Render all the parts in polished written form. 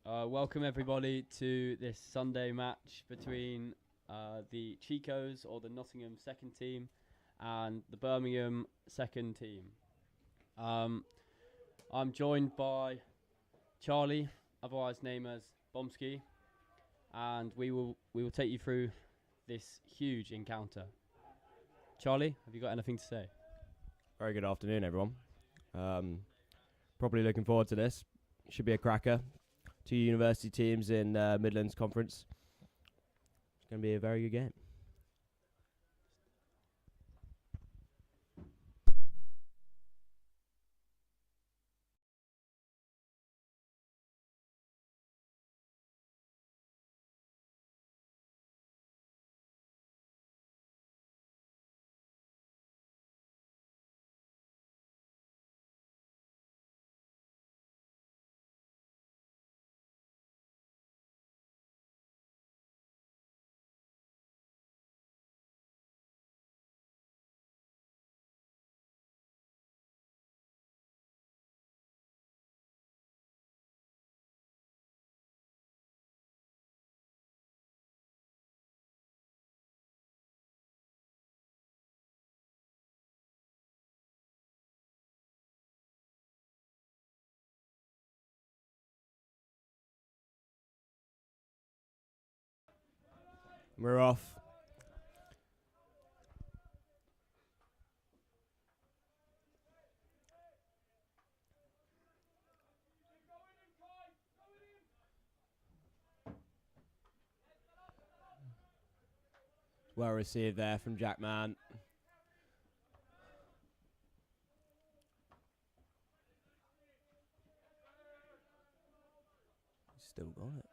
Welcome everybody to this Sunday match between the Chicos, or the Nottingham second team, and the Birmingham second team. I'm joined by Charlie, otherwise named as Bomsky, and we will take you through this huge encounter. Charlie, have you got anything to say? Very good afternoon, everyone. Probably looking forward to this. Should be a cracker. Two university teams in Midlands Conference. It's going to be a very good game. We're off. Well received there from Jackman. Still got it.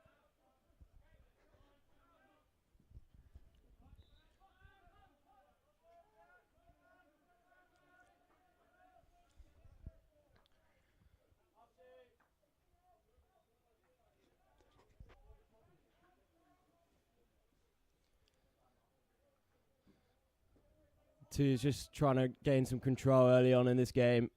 Two is just trying to gain some control early on in this game.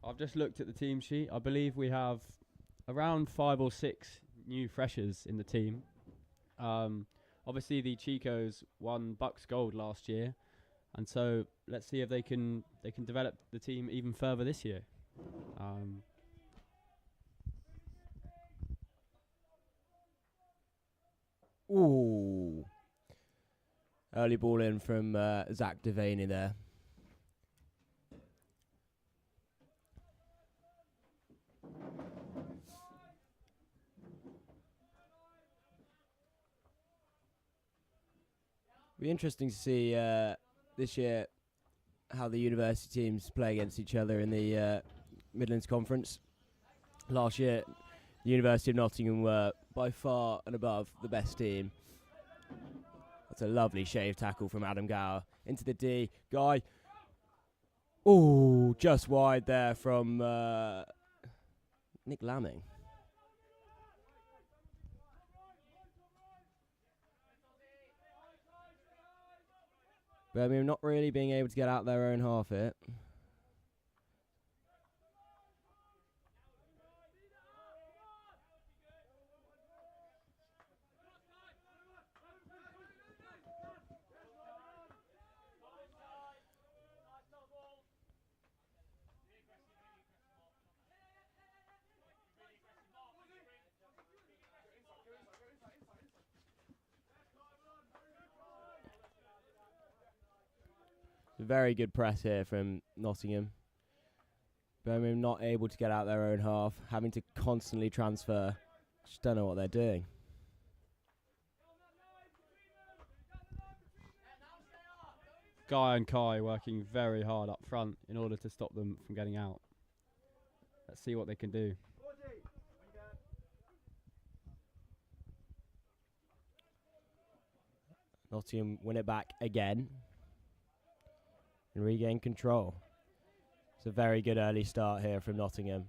I've just looked at the team sheet. I believe we have around 5 or 6 new freshers in the team. Obviously, the Chicos won Bucks Gold last year, and so let's see if they can develop the team even further this year. Ooh. Early ball in from Zach Devaney there. Be interesting to see this year how the university teams play against each other in the Midlands Conference. Last year, the University of Nottingham were by far and above the best team. That's a lovely shave tackle from Adam Gower into the D. Guy. Ooh, just wide there from Nick Lamming. Birmingham not really being able to get out their own half it. Very good press here from Nottingham. Birmingham not able to get out their own half, having to constantly transfer. Just don't know what they're doing. Guy and Kai working very hard up front in order to stop them from getting out. Let's see what they can do. Nottingham win it back again and regain control. It's a very good early start here from Nottingham.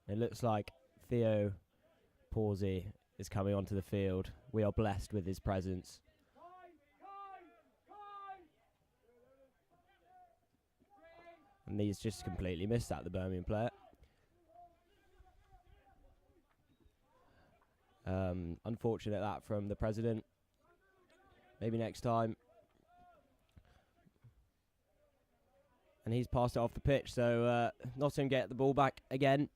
It looks like Theo Pawsey is coming onto the field. We are blessed with his presence. And he's just completely missed that, the Birmingham player. Unfortunate that from the president. Maybe next time. And he's passed it off the pitch, so Nottingham get the ball back again.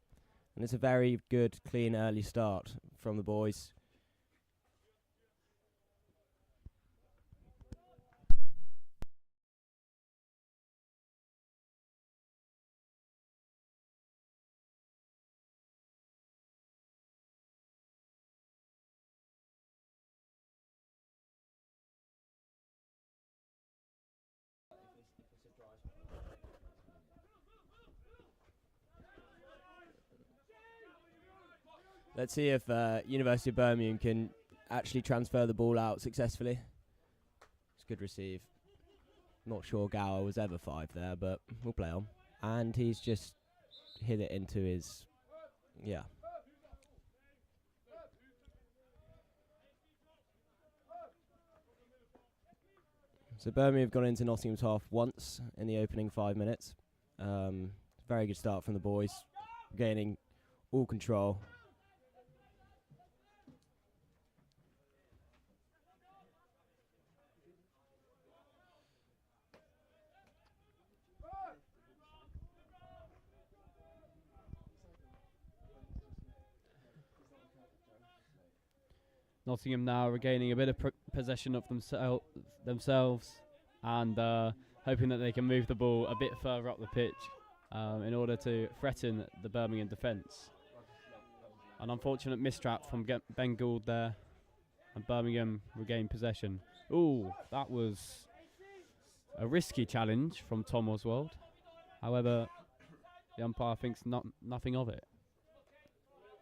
And it's a very good, clean early start from the boys. Let's see if University of Birmingham can actually transfer the ball out successfully. It's a good receive. Not sure Gower was ever 5 there, but we'll play on. And he's just hit it into his... yeah. So Birmingham have gone into Nottingham's half once in the opening 5 minutes. Very good start from the boys, gaining all control. Nottingham now regaining a bit of possession of themselves and hoping that they can move the ball a bit further up the pitch in order to threaten the Birmingham defence. An unfortunate mistrap from Ben Gould there, and Birmingham regain possession. Ooh, that was a risky challenge from Tom Oswald. However, the umpire thinks nothing of it.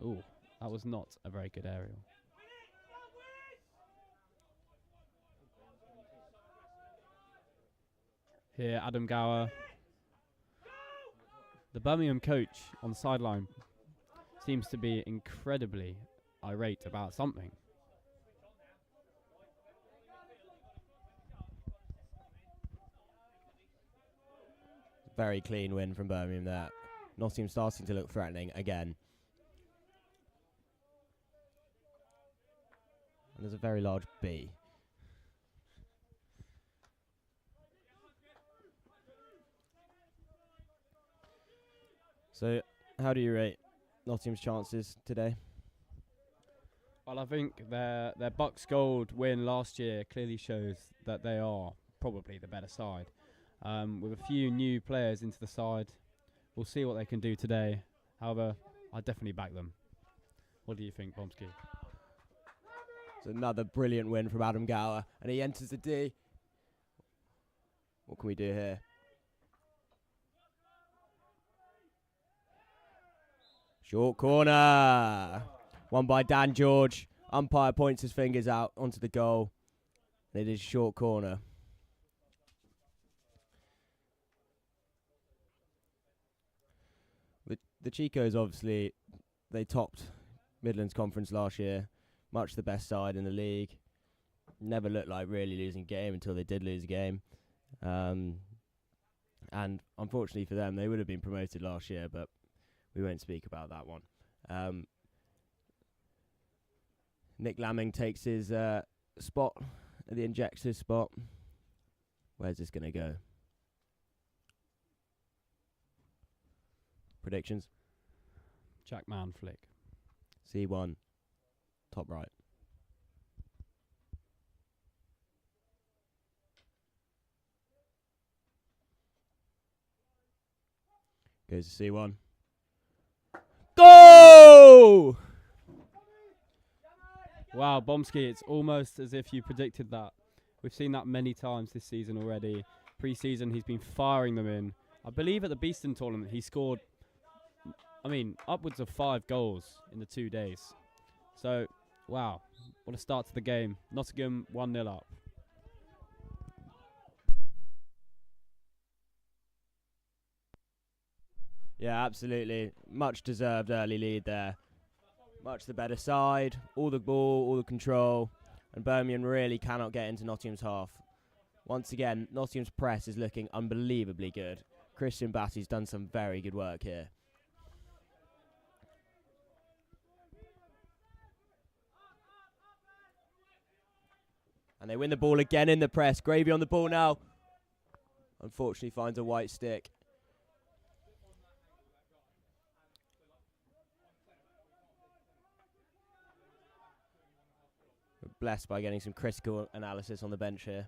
Ooh, that was not a very good aerial. Here, Adam Gower. The Birmingham coach on the sideline seems to be incredibly irate about something. Very clean win from Birmingham there. Nottingham starting to look threatening again. And there's a very large B. So, how do you rate Nottingham's chances today? Well, I think their Bucks Gold win last year clearly shows that they are probably the better side. With a few new players into the side, we'll see what they can do today. However, I definitely back them. What do you think, Bomsky? It's another brilliant win from Adam Gower, and he enters the D. What can we do here? Short corner. Won by Dan George. Umpire points his fingers out onto the goal. It is short corner. The Chicos, obviously, they topped Midlands Conference last year. Much the best side in the league. Never looked like really losing a game until they did lose a game. And unfortunately for them, they would have been promoted last year, but we won't speak about that one. Nick Lamming takes his spot at the injector spot. Where's this going to go? Predictions? Jack Mann flick. C1. Top right. Goes to C1. Go! Wow, Bomsky, it's almost as if you predicted that. We've seen that many times this season already. Pre-season, he's been firing them in. I believe at the Beeston tournament, he scored, upwards of 5 goals in the 2 days. So, wow, what a start to the game. Nottingham 1-0 up. Yeah, absolutely. Much deserved early lead there. Much the better side. All the ball, all the control. And Birmingham really cannot get into Nottingham's half. Once again, Nottingham's press is looking unbelievably good. Christian Batty's done some very good work here. And they win the ball again in the press. Gravy on the ball now. Unfortunately finds a white stick. We're blessed by getting some critical analysis on the bench here.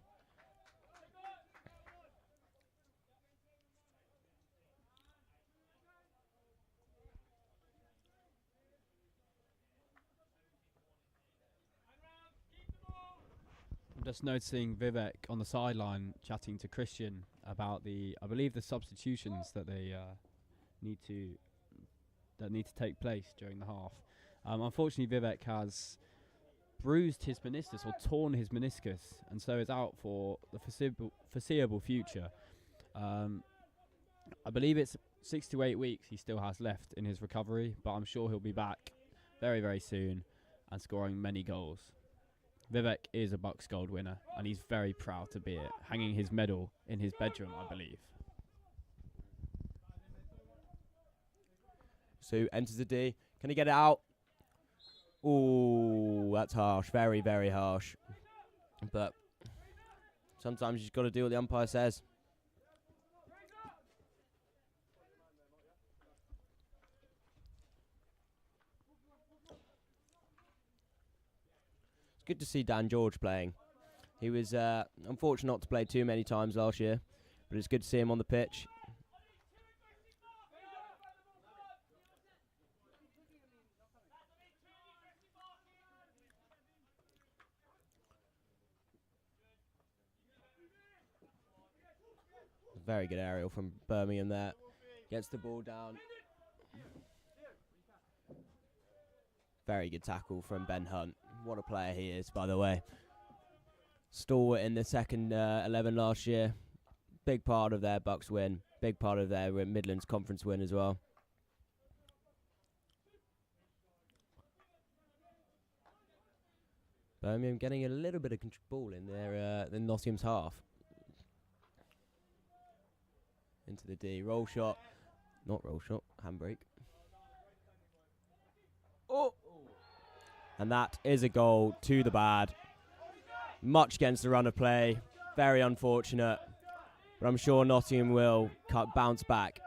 I'm just noticing Vivek on the sideline chatting to Christian about I believe the substitutions that they need to take place during the half. Unfortunately, Vivek has bruised his meniscus or torn his meniscus, and so is out for the foreseeable future. I believe it's 6 to 8 weeks he still has left in his recovery, but I'm sure he'll be back very, very soon and scoring many goals. Vivek is a Bucks Gold winner, and he's very proud to be it, hanging his medal in his bedroom, I believe. So enters the D. Can he get it out? Ooh, that's harsh. Very, very harsh. But sometimes you just got to do what the umpire says. It's good to see Dan George playing. He was unfortunate not to play too many times last year, but it's good to see him on the pitch. Very good aerial from Birmingham there. Gets the ball down. Very good tackle from Ben Hunt. What a player he is, by the way. Stalwart in the second 11 last year. Big part of their Bucks win. Big part of their Midlands Conference win as well. Birmingham getting a little bit of ball in their in Nottingham's half. Into the D. Roll shot. Not roll shot. Handbrake. Oh! And that is a goal to the bad. Much against the run of play. Very unfortunate. But I'm sure Nottingham will bounce back.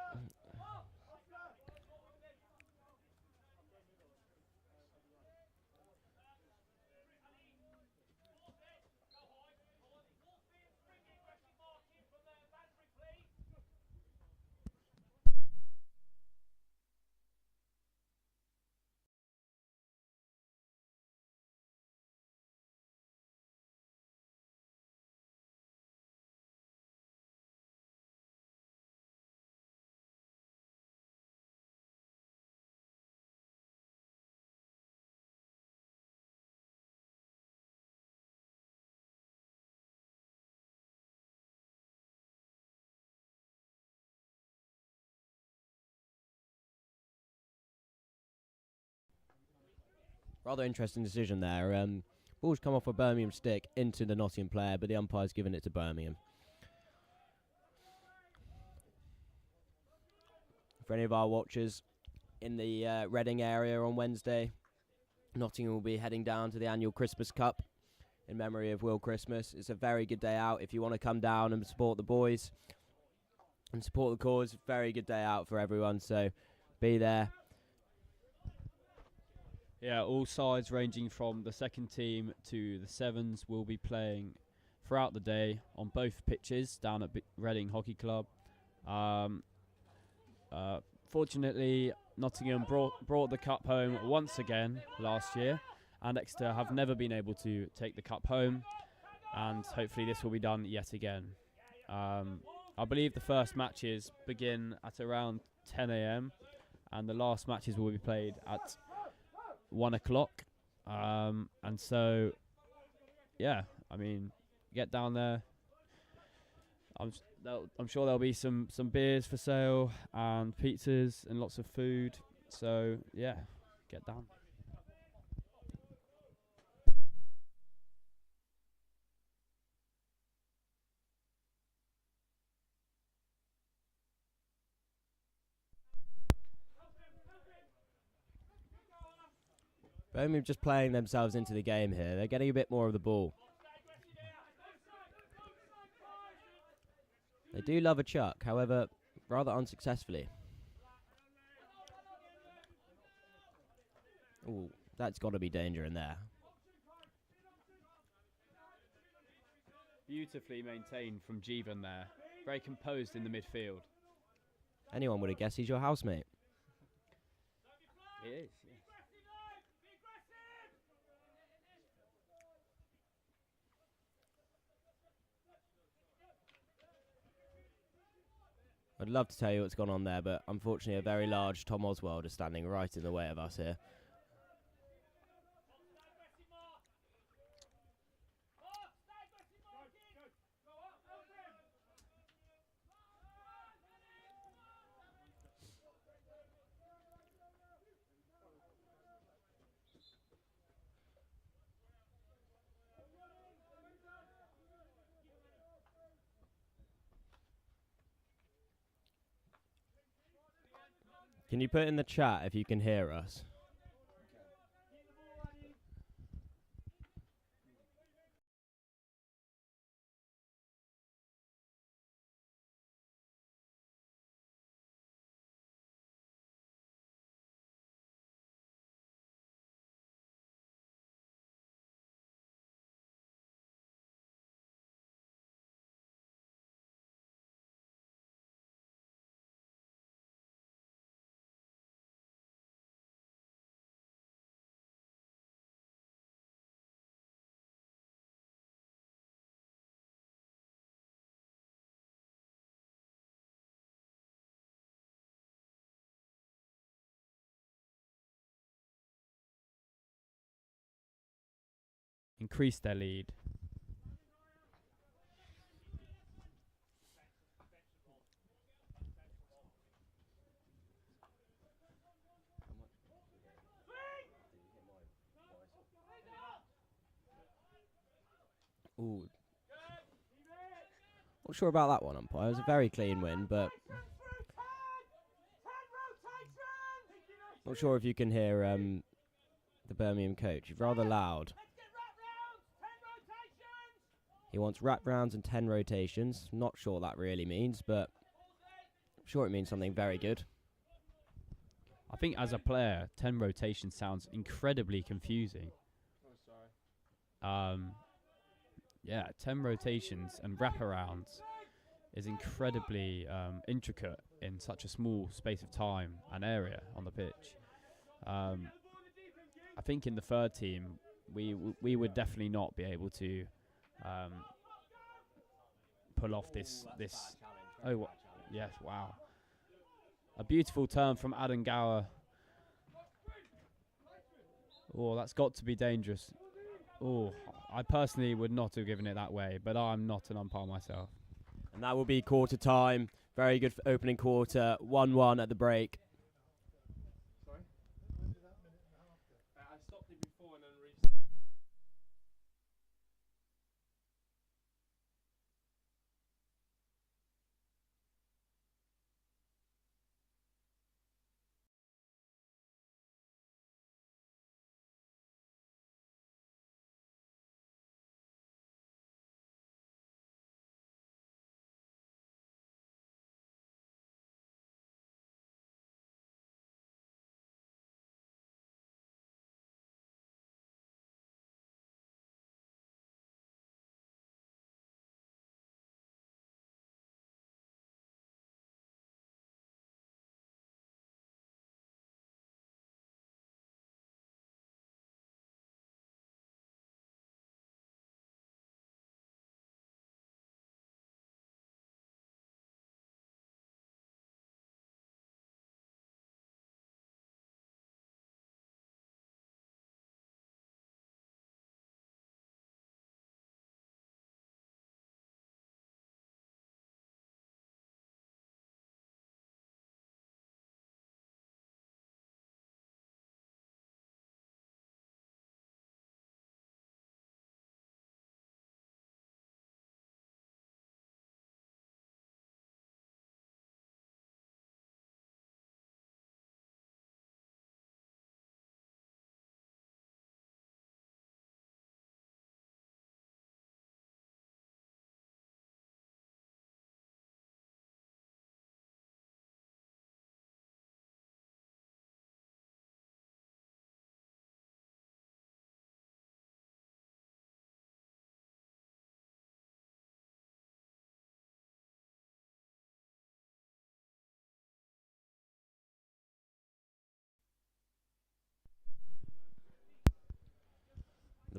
Rather interesting decision there. Ball's come off a Birmingham stick into the Nottingham player, but the umpire's given it to Birmingham. For any of our watchers in the Reading area on Wednesday, Nottingham will be heading down to the annual Christmas Cup in memory of Will Christmas. It's a very good day out if you want to come down and support the boys and support the cause. Very good day out for everyone, so be there. Yeah, all sides ranging from the second team to the sevens will be playing throughout the day on both pitches down at Reading Hockey Club. Fortunately, Nottingham brought the cup home once again last year, and Exeter have never been able to take the cup home, and hopefully this will be done yet again. I believe the first matches begin at around 10 a.m. and the last matches will be played at 1 o'clock. And so, yeah, I mean, get down there. I'm sure there'll be some beers for sale and pizzas and lots of food. So yeah, get down. Birmingham just playing themselves into the game here. They're getting a bit more of the ball. They do love a chuck, however, rather unsuccessfully. Ooh, that's got to be danger in there. Beautifully maintained from Jeevan there. Very composed in the midfield. Anyone would have guessed he's your housemate. He is, yes. I'd love to tell you what's gone on there, but unfortunately a very large Tom Oswald is standing right in the way of us here. Can you put in the chat if you can hear us? Increase their lead. Ooh. Not sure about that one, umpire. It was a very clean win, but not sure if you can hear the Birmingham coach. He's rather loud. He wants wrap rounds and 10 rotations. Not sure what that really means, but I'm sure it means something very good. I think as a player, 10 rotations sounds incredibly confusing. Yeah, 10 rotations and wraparounds is incredibly intricate in such a small space of time and area on the pitch. I think in the third team, we would definitely not be able to pull off this. Oh, yes, wow. A beautiful turn from Adam Gower. Oh, that's got to be dangerous. Oh, I personally would not have given it that way, but I'm not an umpire myself. And that will be quarter time. Very good opening quarter. 1-1 at the break.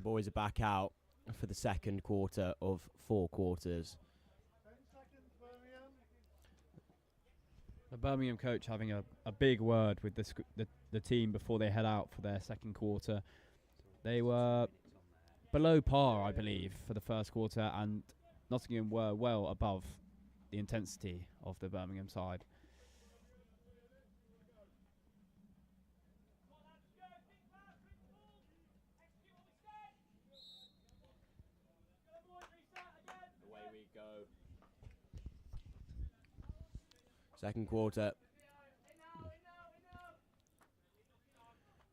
boys are back out for the second quarter of 4 quarters. The Birmingham coach having a big word with the team before they head out for their second quarter. They were below par, I believe, for the first quarter, and Nottingham were well above the intensity of the Birmingham side. Away we go. Second quarter.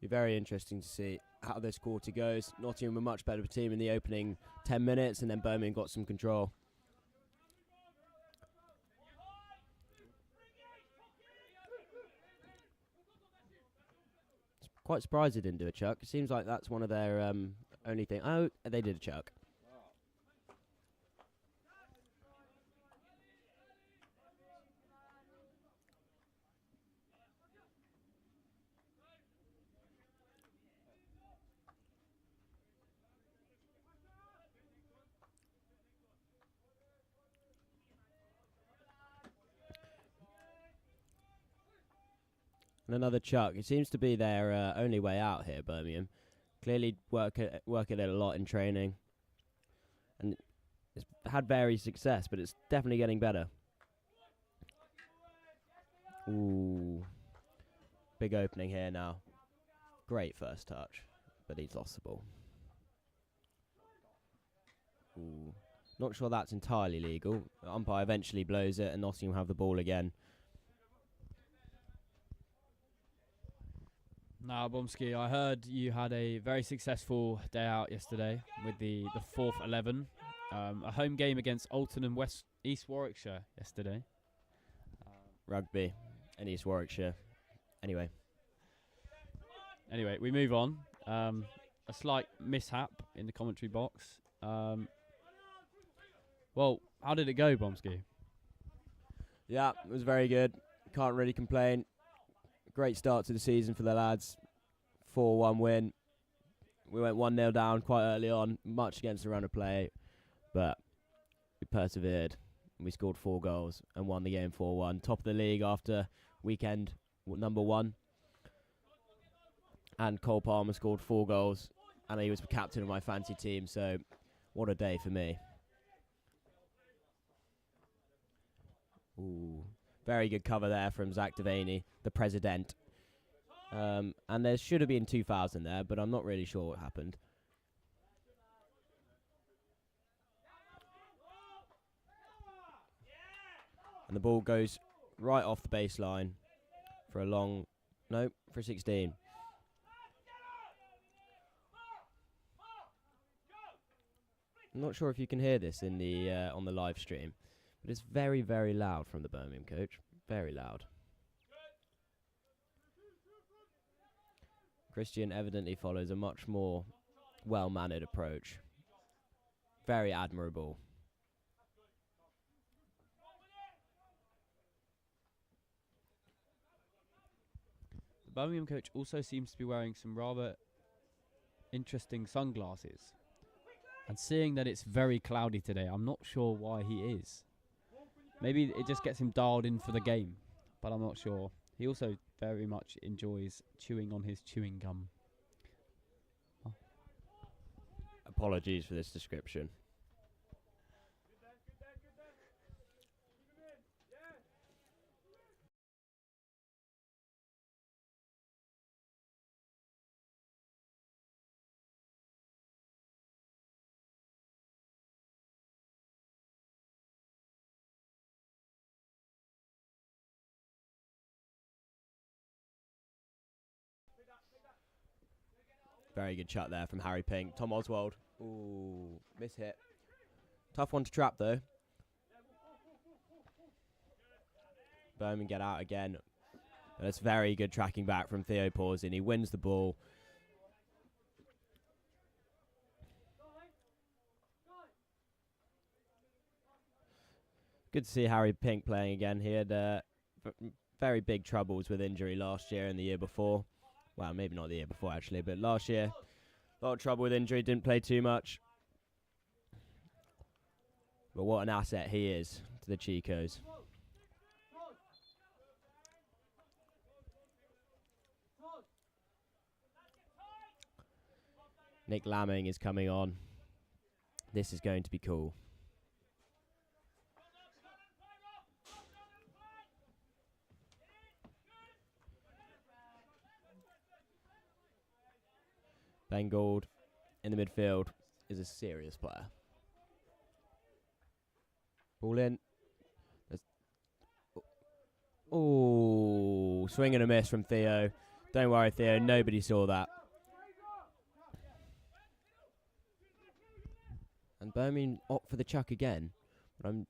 Be very interesting to see how this quarter goes. Nottingham were a much better team in the opening 10 minutes, and then Birmingham got some control. Quite surprised they didn't do a chuck. It seems like that's one of their only thing. Oh, they did a chuck. And another chuck. It seems to be their only way out here, Birmingham. Clearly work at it a lot in training. And it's had varied success, but it's definitely getting better. Ooh. Big opening here now. Great first touch, but he's lost the ball. Ooh. Not sure that's entirely legal. The umpire eventually blows it, and Nottingham have the ball again. Now, Bomsky, I heard you had a very successful day out yesterday with the fourth 11. A home game against Alton and East Warwickshire yesterday. Rugby and East Warwickshire. Anyway, we move on. A slight mishap in the commentary box. Well, how did it go, Bomsky? Yeah, it was very good. Can't really complain. Great start to the season for the lads. 4-1 win. We went 1-0 down quite early on, much against the run of play, but we persevered. We scored 4 goals and won the game 4-1. Top of the league after weekend number 1. And Cole Palmer scored 4 goals, and he was the captain of my fantasy team, so what a day for me. Ooh. Very good cover there from Zach Devaney, the president. And there should have been 2,000 there, but I'm not really sure what happened. And the ball goes right off the baseline for a long... No, for 16. I'm not sure if you can hear this in the on the live stream. But it's very, very loud from the Birmingham coach. Very loud. Christian evidently follows a much more well-mannered approach. Very admirable. The Birmingham coach also seems to be wearing some rather interesting sunglasses. And seeing that it's very cloudy today, I'm not sure why he is. Maybe it just gets him dialed in for the game, but I'm not sure. He also very much enjoys chewing on his chewing gum. Oh. Apologies for this description. Very good shot there from Harry Pink. Tom Oswald. Ooh, miss hit. Tough one to trap, though. Birmingham get out again. But it's very good tracking back from Theo Pausin. He wins the ball. Good to see Harry Pink playing again. He had very big troubles with injury last year and the year before. Well, maybe not the year before, actually, but last year A lot of trouble with injury, didn't play too much. But what an asset he is to the Chicos. Nick Lamming is coming on. This is going to be cool. Ben Gould in the midfield is a serious player. Ball in. Oh, swing and a miss from Theo. Don't worry, Theo. Nobody saw that. And Birmingham opt for the chuck again. And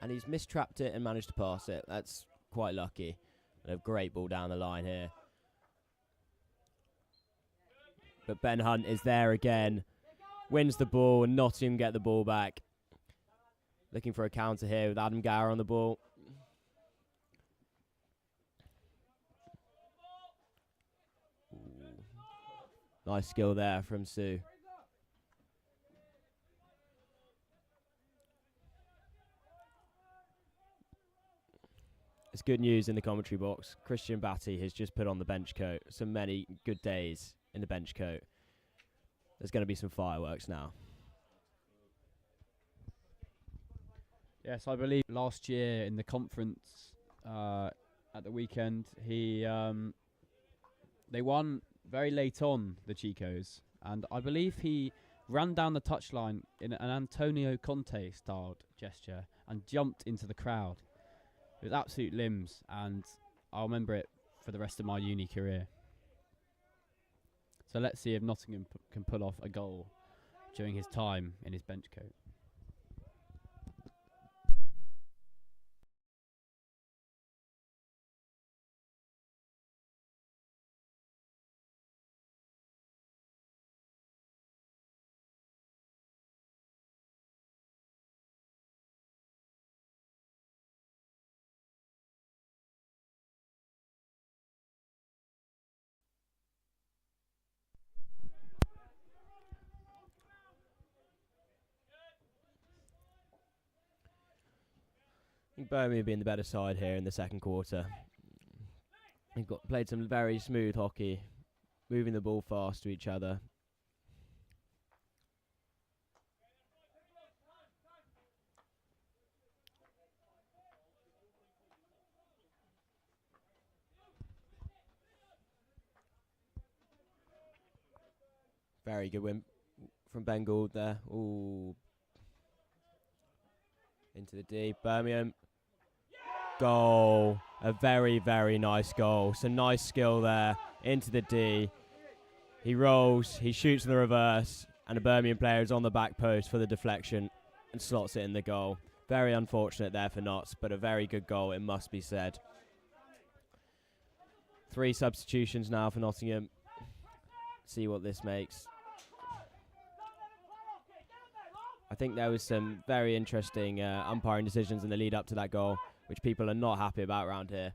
he's mistrapped it and managed to pass it. That's quite lucky. And a great ball down the line here. But Ben Hunt is there again. Wins the ball and Nottingham get the ball back. Looking for a counter here with Adam Gower on the ball. Ooh. Nice skill there from Sue. It's good news in the commentary box. Christian Batty has just put on the bench coat. So many good days in the bench coat. There's going to be some fireworks now. Yes, I believe last year in the conference at the weekend, they won very late on, the Chicos, and I believe he ran down the touchline in an Antonio Conte styled gesture and jumped into the crowd. It was absolute limbs, and I'll remember it for the rest of my uni career. So let's see if Nottingham can pull off a goal during his time in his bench coat. I think Birmingham being the better side here in the second quarter. They've played some very smooth hockey, moving the ball fast to each other. Very good win from Ben Gould there. Ooh. Into the D. Birmingham. Goal. A very, very nice goal. Some nice skill there. Into the D. He rolls. He shoots in the reverse. And a Birmingham player is on the back post for the deflection and slots it in the goal. Very unfortunate there for Notts, but a very good goal, it must be said. 3 substitutions now for Nottingham. See what this makes. I think there was some very interesting umpiring decisions in the lead up to that goal, which people are not happy about around here.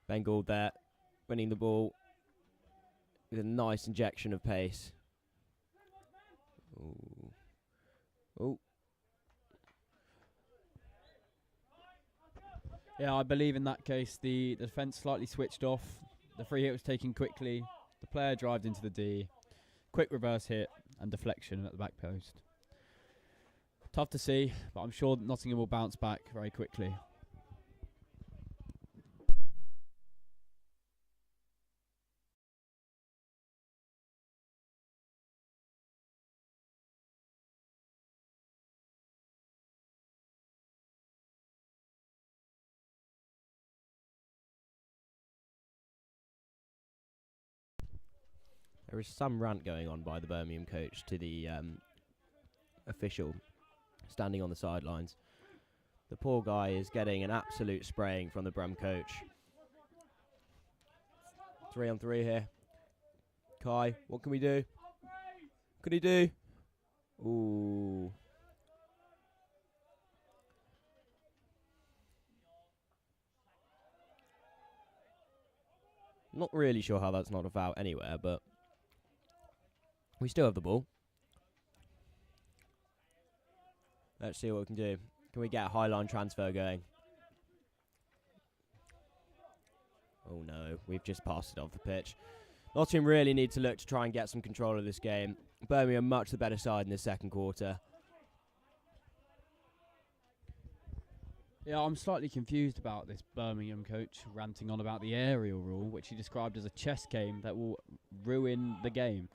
Ben Gould there, winning the ball with a nice injection of pace. Ooh. Ooh. Yeah, I believe in that case the defence slightly switched off. The free hit was taken quickly. The player drived into the D. Quick reverse hit and deflection at the back post. Tough to see, but I'm sure Nottingham will bounce back very quickly. There is some rant going on by the Birmingham coach to the official standing on the sidelines. The poor guy is getting an absolute spraying from the Brum coach. 3-on-3 here. Kai, what can we do? What can he do? Ooh. Not really sure how that's not a foul anywhere, but we still have the ball. Let's see what we can do. Can we get a high line transfer going? Oh no, we've just passed it off the pitch. Nottingham really need to look to try and get some control of this game. Birmingham much the better side in the second quarter. Yeah, I'm slightly confused about this Birmingham coach ranting on about the aerial rule, which he described as a chess game that will ruin the game.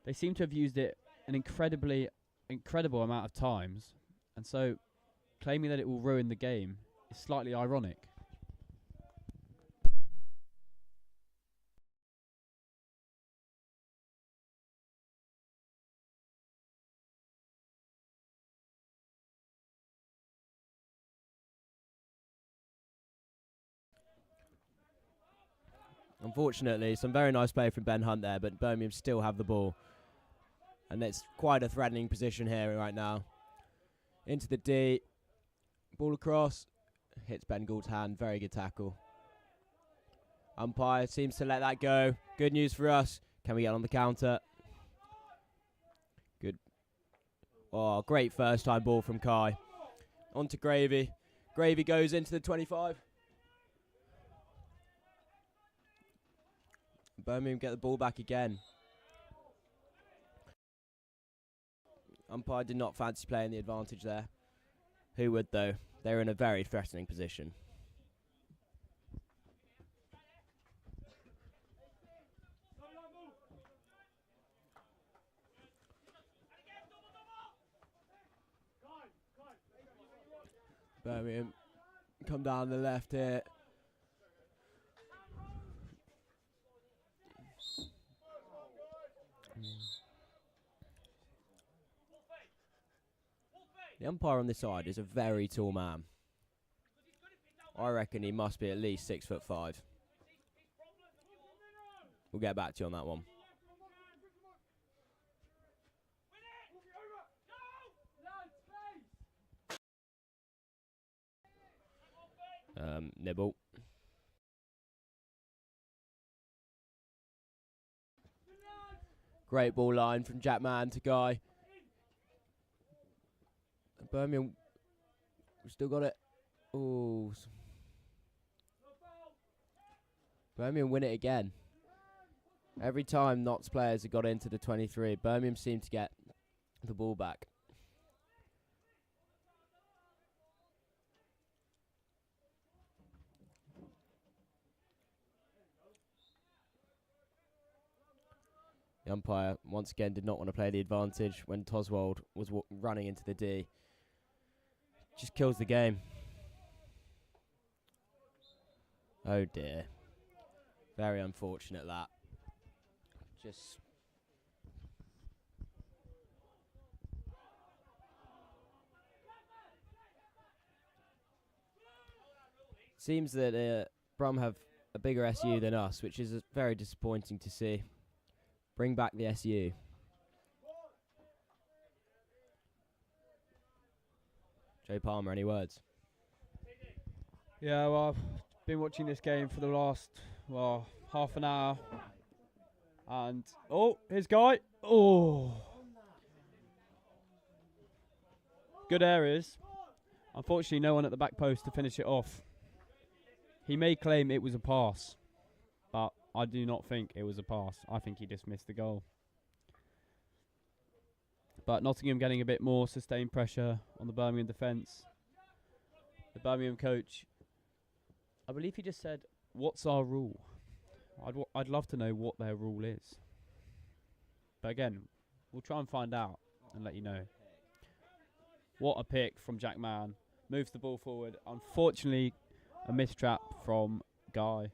They seem to have used it an incredible amount of times, and so claiming that it will ruin the game is slightly ironic. Unfortunately, some very nice play from Ben Hunt there, but Birmingham still have the ball. And it's quite a threatening position here right now. Into the D. Ball across. Hits Ben Gould's hand. Very good tackle. Umpire seems to let that go. Good news for us. Can we get on the counter? Good. Oh, great first time ball from Kai. On to Gravy. Gravy goes into the 25. Birmingham get the ball back again. Umpire did not fancy playing the advantage there. Who would, though? They're in a very threatening position. Birmingham come down the left here. The umpire on this side is a very tall man. I reckon he must be at least 6'5". We'll get back to you on that one. Nibble. Great ball line from Jackman to Guy. Birmingham, we've still got it. Oh, Birmingham win it again. Every time Notts players have got into the 23, Birmingham seem to get the ball back. The umpire, once again, did not want to play the advantage when Toswold was running into the D. Just kills the game. Oh dear. Very unfortunate that. Just... Seems that Brum have a bigger SU than us, which is very disappointing to see. Bring back the SU. Joe Palmer, any words? Yeah, well, I've been watching this game for the last, half an hour. And, here's Guy. Oh. Good areas. Unfortunately, no one at the back post to finish it off. He may claim it was a pass, but I do not think it was a pass. I think he just missed the goal. But Nottingham getting a bit more sustained pressure on the Birmingham defence. The Birmingham coach, I believe he just said, "What's our rule?" I'd love to know what their rule is. But again, we'll try and find out and let you know. What a pick from Jack Mann. Moves the ball forward. Unfortunately, a mistrap from Guy.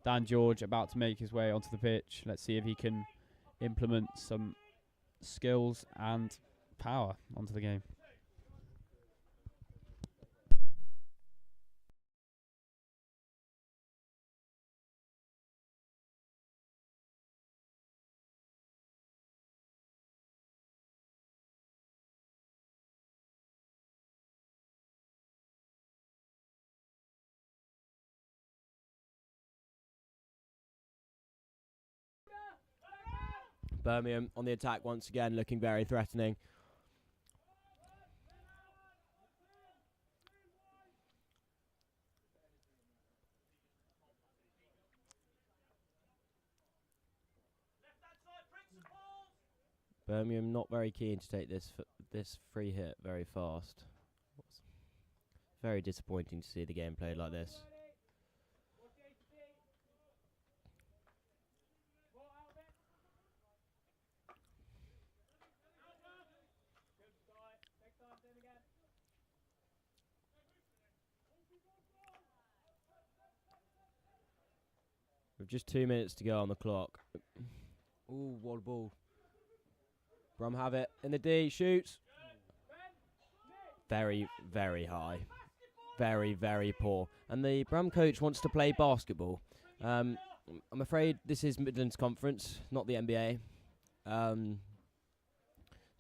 Dan George about to make his way onto the pitch. Let's see if he can implement some skills and power onto the game. Birmingham on the attack once again, looking very threatening. Birmingham not very keen to take this free hit very fast. It's very disappointing to see the game played like this. With just 2 minutes to go on the clock. Ooh, what a ball. Brum have it in the D, shoots. Very, very high. Very, very poor. And the Brum coach wants to play basketball. I'm afraid this is Midlands Conference, not the NBA.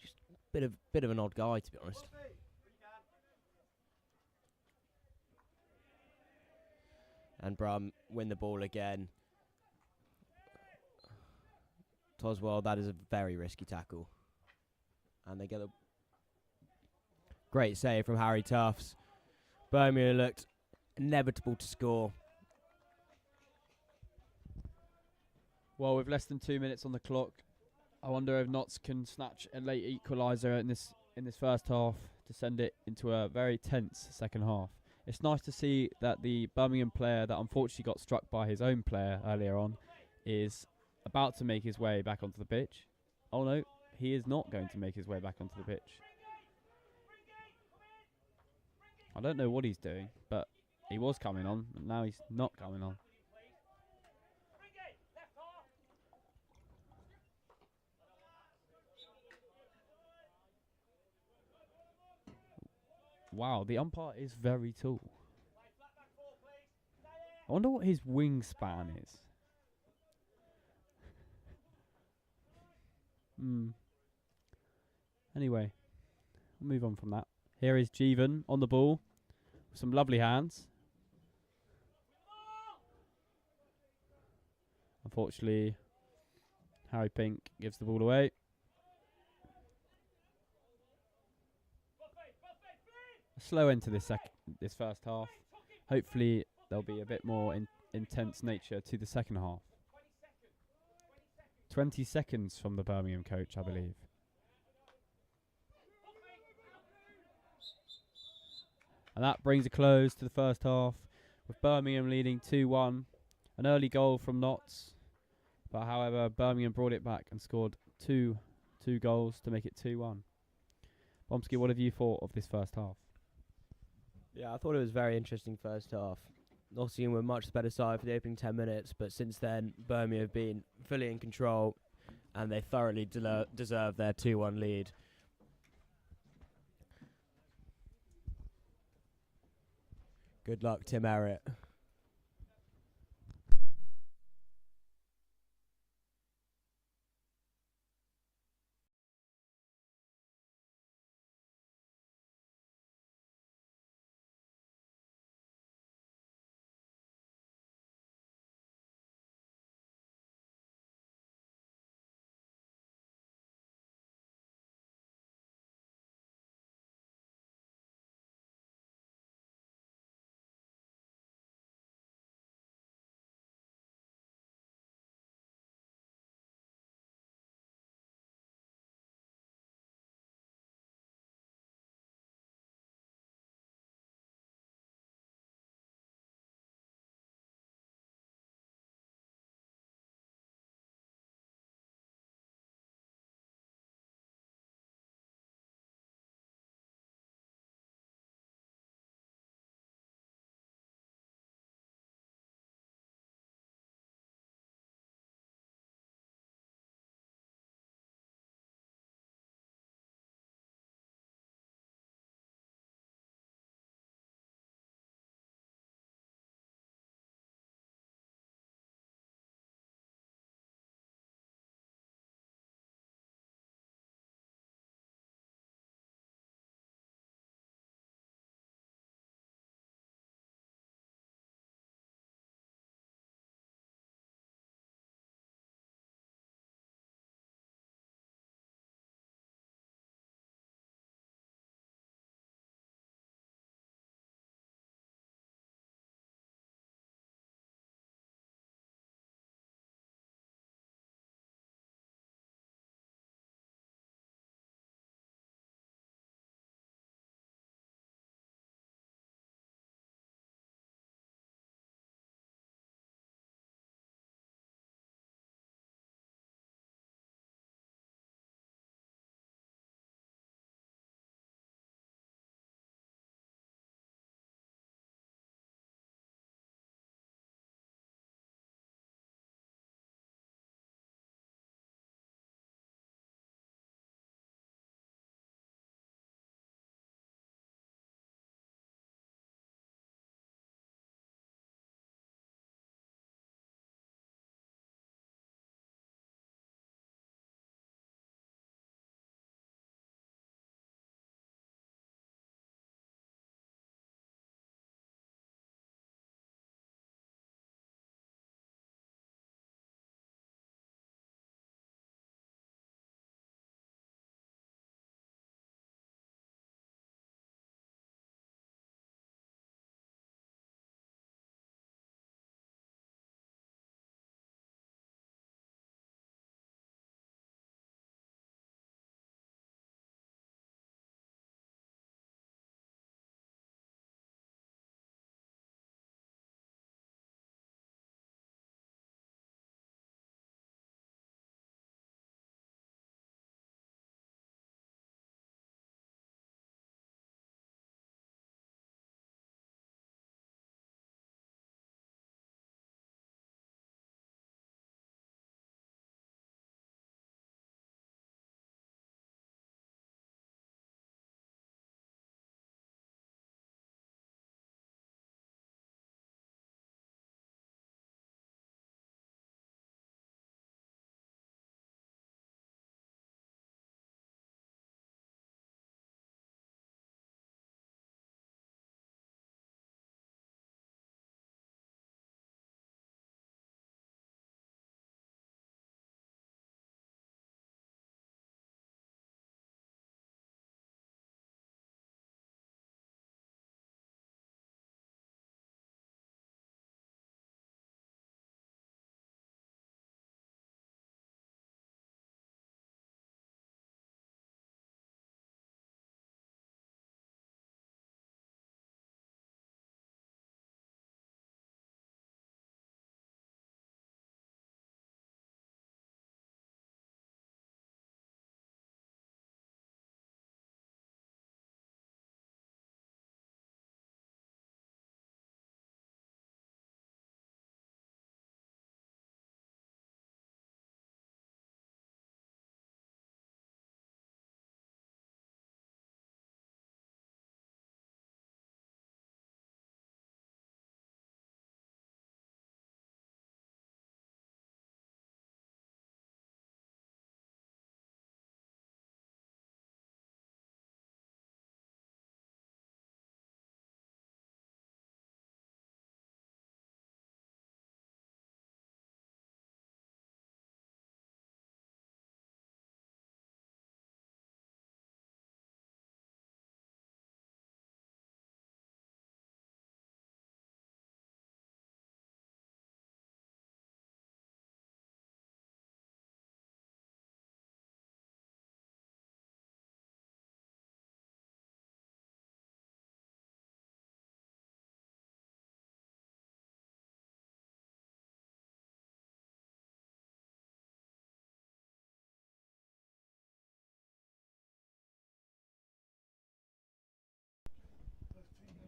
Just a bit of an odd guy, to be honest. And Brum win the ball again. Toswell, that is a very risky tackle. And they get a great save from Harry Tufts. Birmingham looked inevitable to score. Well, with less than 2 minutes on the clock, I wonder if Notts can snatch a late equaliser in this first half to send it into a very tense second half. It's nice to see that the Birmingham player that unfortunately got struck by his own player earlier on is about to make his way back onto the pitch. Oh no, he is not going to make his way back onto the pitch. I don't know what he's doing, but he was coming on, and now he's not coming on. Wow, the umpire is very tall. I wonder what his wingspan is. Anyway, we'll move on from that. Here is Jeevan on the ball. With some lovely hands. Unfortunately, Harry Pink gives the ball away. A slow end to this first half. Hopefully, there'll be a bit more intense nature to the second half. 20 seconds from the Birmingham coach, I believe. And that brings a close to the first half, with Birmingham leading 2-1. An early goal from Notts, but however, Birmingham brought it back and scored two goals to make it 2-1. Bomsky, what have you thought of this first half? Yeah, I thought it was a very interesting first half. Nottingham were much better side for the opening 10 minutes, but since then, Birmingham have been fully in control, and they thoroughly deserve their 2-1 lead. Good luck, Tim Errett.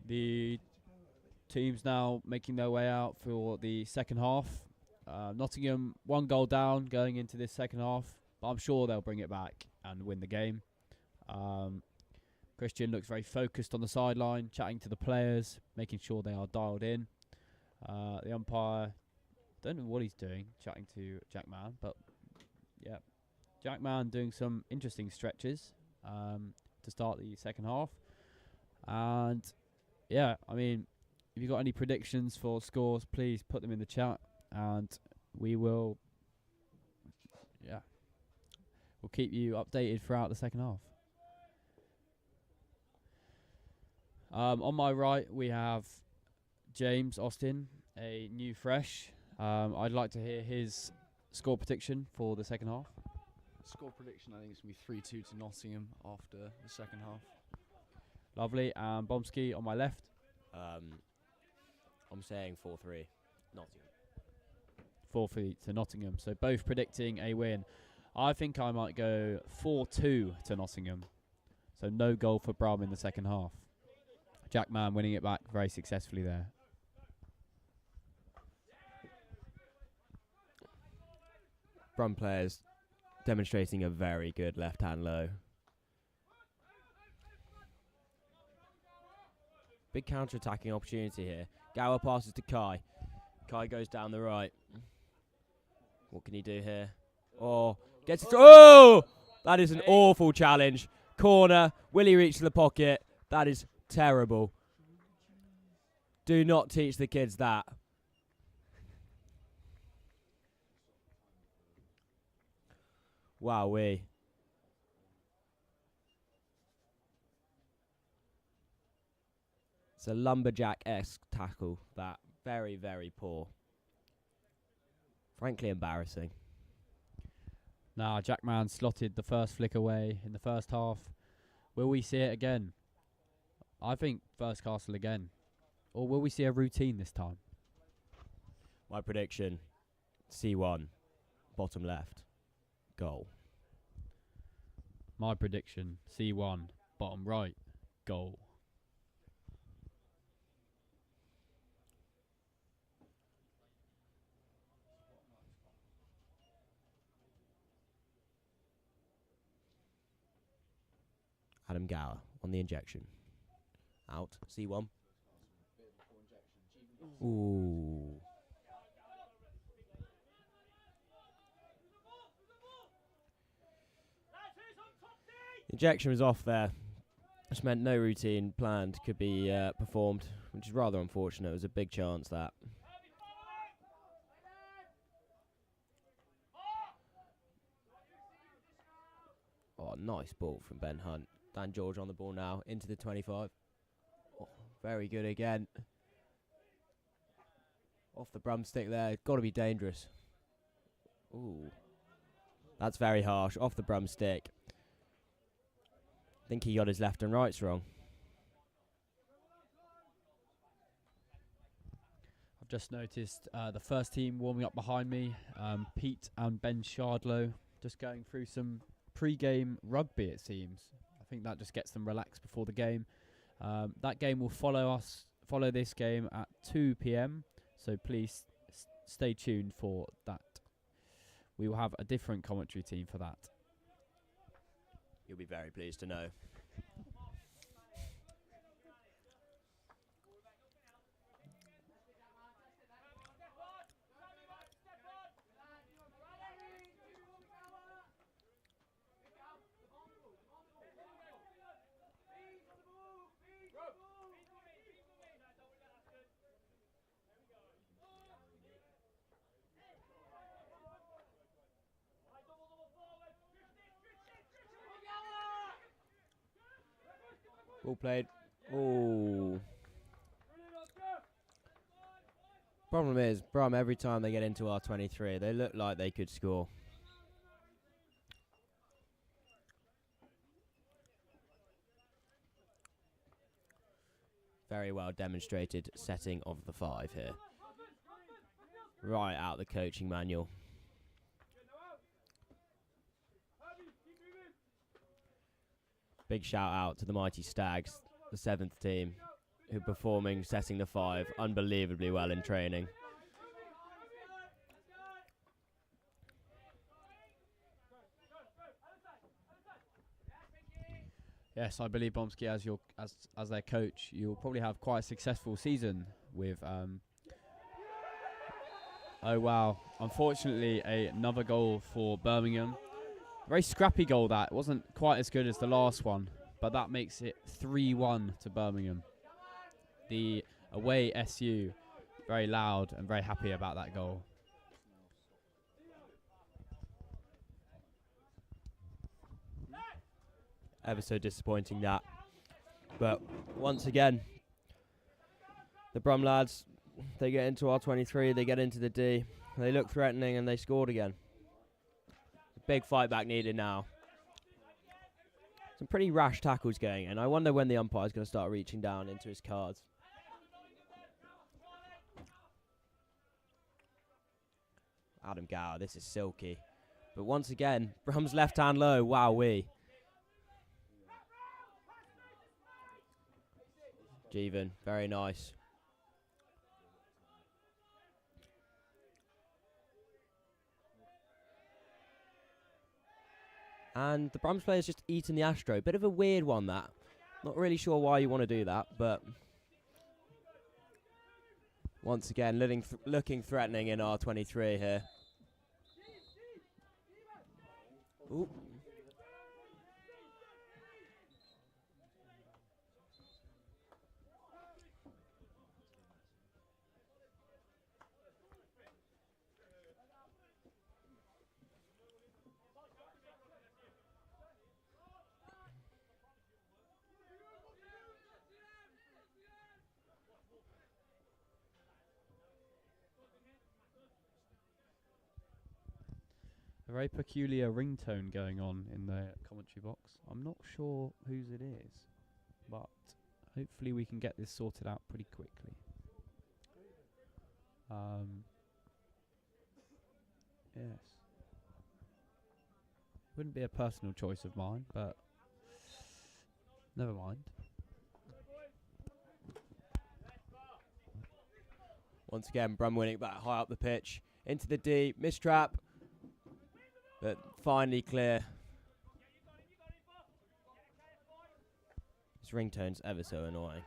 The teams now making their way out for the second half. Nottingham 1 goal down going into this second half, but I'm sure they'll bring it back and win the game. Christian looks very focused on the sideline, chatting to the players, making sure they are dialed in. The umpire, don't know what he's doing, chatting to Jack Mann, but yeah, Jack Mann doing some interesting stretches to start the second half. And yeah, I mean, if you've got any predictions for scores, please put them in the chat, and we'll keep you updated throughout the second half. On my right, we have James Austin, a new fresh. I'd like to hear his score prediction for the second half. Score prediction, I think it's going to be 3-2 to Nottingham after the second half. Lovely. And Bomsky on my left. I'm saying 4-3, Nottingham. 4-3 to Nottingham. So both predicting a win. I think I might go 4-2 to Nottingham. So no goal for Brum in the second half. Jack Mann winning it back very successfully there. Brum players demonstrating a very good left-hand low. Big counter-attacking opportunity here. Gower passes to Kai. Kai goes down the right. What can he do here? Oh, gets it. Oh! That is an awful challenge. Corner. Will he reach the pocket? That is terrible. Do not teach the kids that. Wowee. It's a lumberjack-esque tackle. That very, very poor. Frankly embarrassing. Now Jack Mann slotted the first flick away in the first half. Will we see it again? I think first Castle again. Or will we see a routine this time? My prediction, C1, bottom left, goal. My prediction, C1, bottom right, goal. Adam Gower on the injection. Out, C1. Ooh. Injection was off there. This meant no routine planned could be performed, which is rather unfortunate. It was a big chance that. Oh, nice ball from Ben Hunt. Dan George on the ball now, into the 25. Oh, very good again. Off the Brumstick there, got to be dangerous. Ooh. That's very harsh, off the Brumstick. I think he got his left and rights wrong. I've just noticed the first team warming up behind me. Pete and Ben Shardlow just going through some pre-game rugby, it seems. I think that just gets them relaxed before the game. That game will follow this game at 2 p.m. So please stay tuned for that. We will have a different commentary team for that. You'll be very pleased to know. Ball played. Oh. Problem is, Brum, every time they get into our 23, they look like they could score. Very well demonstrated setting of the 5 here. Right out the coaching manual. Big shout out to the mighty Stags, the 7th team. who are performing, setting the 5 unbelievably well in training. Yes, I believe Bomsky as their coach, you'll probably have quite a successful season with. Oh wow! Unfortunately, another goal for Birmingham. Very scrappy goal. That wasn't quite as good as the last one, but that makes it 3-1 to Birmingham. The away SU very loud and very happy about that goal. Ever so disappointing that. But once again, the Brum lads, they get into R23, they get into the D, they look threatening and they scored again. Big fight back needed now. Some pretty rash tackles going in. I wonder when the umpire's going to start reaching down into his cards. Adam Gower, this is silky. But once again, Brum's left hand low, wowee. Jeevan, very nice. And the Brums player's just eaten the Astro. Bit of a weird one, that. Not really sure why you want to do that, but once again, looking threatening in R23 here. Ooh. A very peculiar ringtone going on in the commentary box. I'm not sure whose it is, but hopefully we can get this sorted out pretty quickly. Yes. Wouldn't be a personal choice of mine, but never mind. Once again, Brum winning back high up the pitch. Into the D, mistrap. But finally clear. This ringtone's ever so annoying.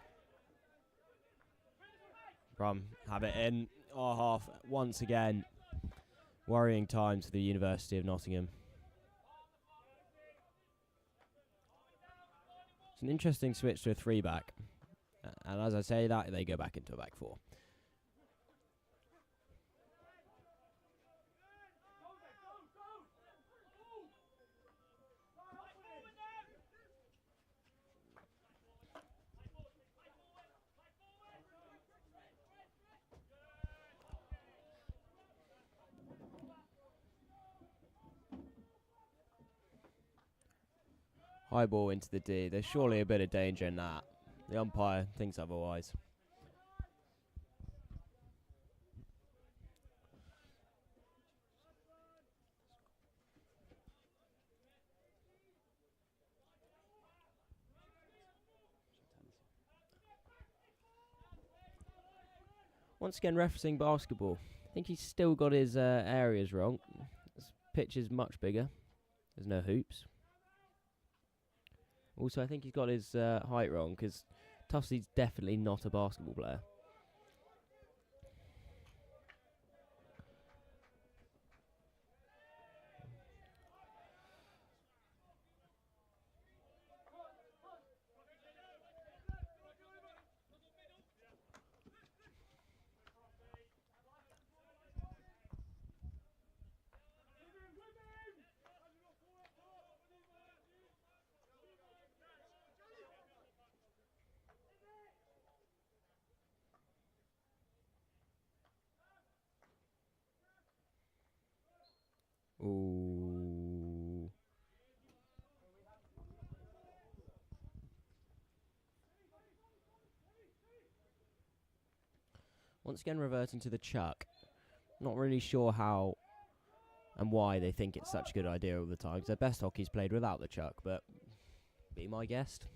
Brum have it in our half once again. Worrying times for the University of Nottingham. It's an interesting switch to a 3-back. And as I say that, they go back into a back 4. High ball into the D. There's surely a bit of danger in that. The umpire thinks otherwise. Once again, referencing basketball. I think he's still got his areas wrong. This pitch is much bigger. There's no hoops. Also, I think he's got his height wrong, because Tussie's definitely not a basketball player. Ooh. Once again, reverting to the chuck. Not really sure how and why they think it's such a good idea all the time, because their best hockey's played without the chuck, but be my guest.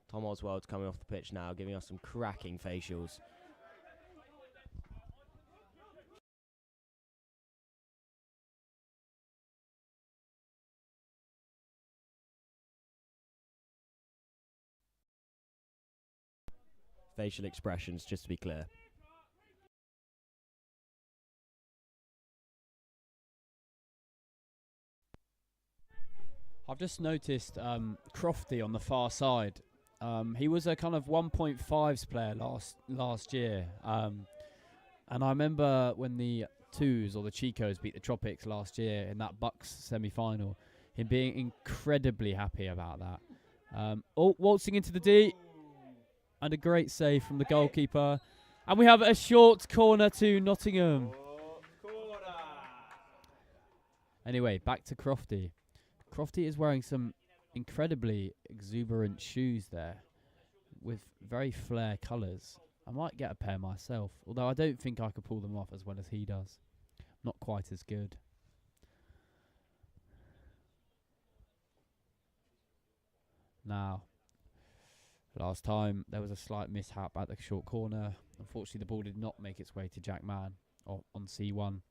Tom Oswald's coming off the pitch now, giving us some cracking facials. Facial expressions, just to be clear. I've just noticed Crofty on the far side. He was a kind of 1.5s player last year. And I remember when the Twos or the Chicos beat the Tropics last year in that Bucks semi-final, him being incredibly happy about that. Waltzing into the D. And a great save from the goalkeeper. And we have a short corner to Nottingham. Anyway, back to Crofty. Crofty is wearing some incredibly exuberant shoes there with very flare colours. I might get a pair myself, although I don't think I could pull them off as well as he does. Not quite as good. Now, last time there was a slight mishap at the short corner. Unfortunately, the ball did not make its way to Jack Mann on C1.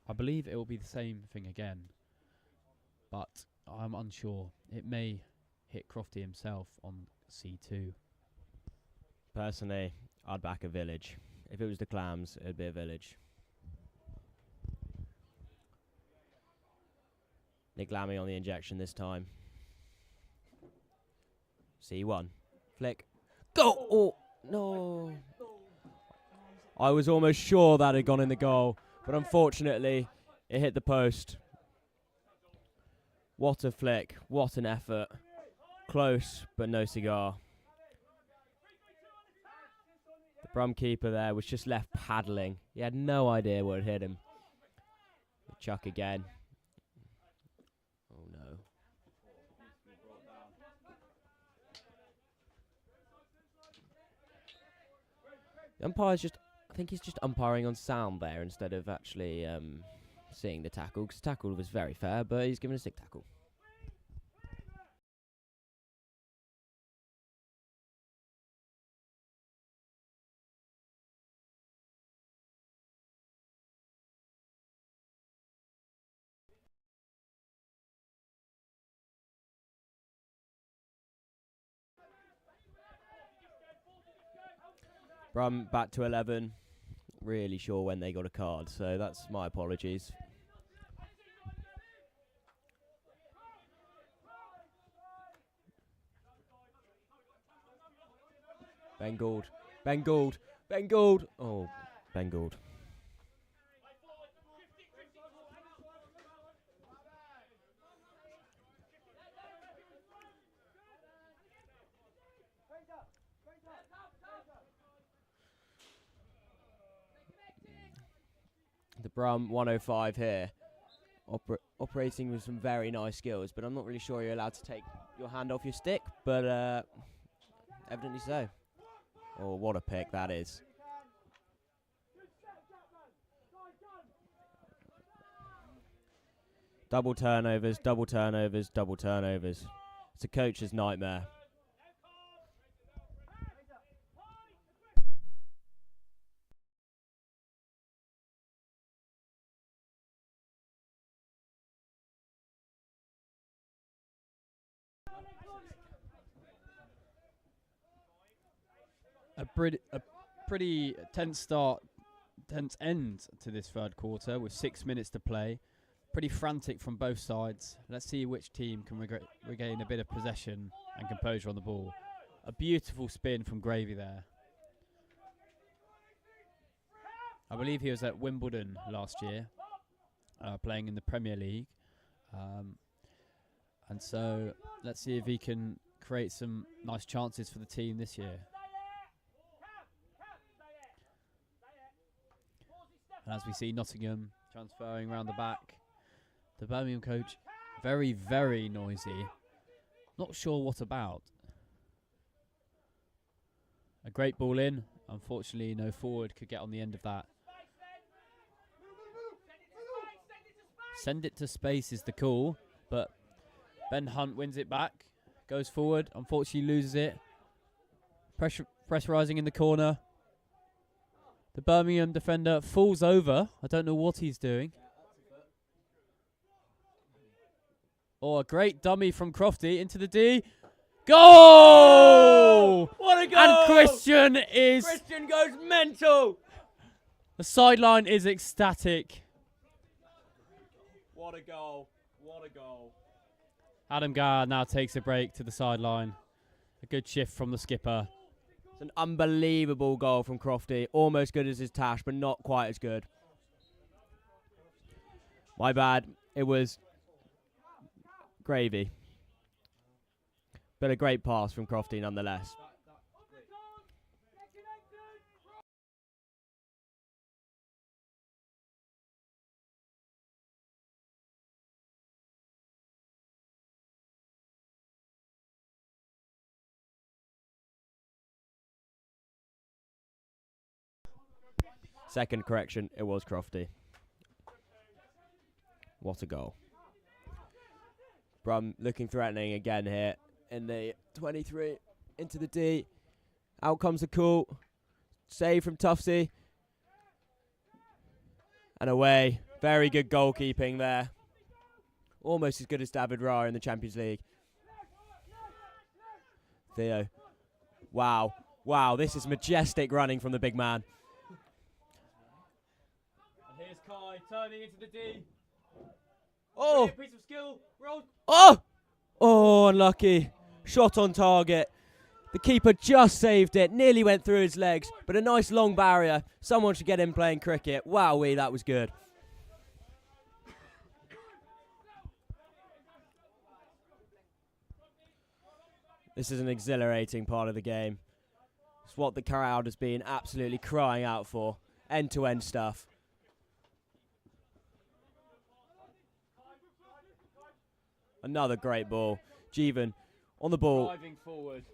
I believe it will be the same thing again, but I'm unsure. It may hit Crofty himself on C2. Personally, I'd back a Village. If it was the Clams, it'd be a Village. Nick Lammy on the injection this time. C1. Flick. Go! Oh, no. I was almost sure that had gone in the goal, but unfortunately, it hit the post. What a flick. What an effort. Close, but no cigar. The Brum keeper there was just left paddling. He had no idea what had hit him. Chuck again. Oh, no. The umpire's just, I think he's just umpiring on sound there instead of actually seeing the tackle, because the tackle was very fair, but he's given a stick tackle. Brum back to 11. Really sure when they got a card, so that's my apologies. Ben Gould. Ben Gould. Ben Gould. Oh, Ben Gould. The Brum 105 here, operating with some very nice skills, but I'm not really sure you're allowed to take your hand off your stick, but evidently so. Oh, what a pick that is. Double turnovers, double turnovers, double turnovers. It's a coach's nightmare. A pretty tense end to this third quarter with 6 minutes to play. Pretty frantic from both sides. Let's see which team can regain a bit of possession and composure on the ball. A beautiful spin from Gravy there. I believe he was at Wimbledon last year, playing in the Premier League. And so let's see if he can create some nice chances for the team this year. And as we see Nottingham transferring around the back, the Birmingham coach, very, very noisy. Not sure what about. A great ball in. Unfortunately, no forward could get on the end of that. Send it to space is the call, but Ben Hunt wins it back. Goes forward. Unfortunately loses it. Pressurising in the corner. The Birmingham defender falls over. I don't know what he's doing. Oh, a great dummy from Crofty into the D. Goal! What a goal! And Christian goes mental. The sideline is ecstatic. What a goal. What a goal. Adam Garr now takes a break to the sideline. A good shift from the skipper. It's an unbelievable goal from Crofty. Almost good as his Tash, but not quite as good. My bad. It was gravy. But a great pass from Crofty nonetheless. Second correction, it was Crofty. What a goal. Brum looking threatening again here in the 23 into the D. Out comes the call. Save from Tufty. And away. Very good goalkeeping there. Almost as good as David Raya in the Champions League. Theo. Wow. Wow, this is majestic running from the big man. And here's Kai turning into the D. Oh! Piece of skill. Roll. Oh! Oh, unlucky. Shot on target. The keeper just saved it. Nearly went through his legs, but a nice long barrier. Someone should get him playing cricket. Wowee, that was good. This is an exhilarating part of the game. It's what the crowd has been absolutely crying out for. End-to-end stuff. Another great ball. Jeevan on the ball. Driving forward.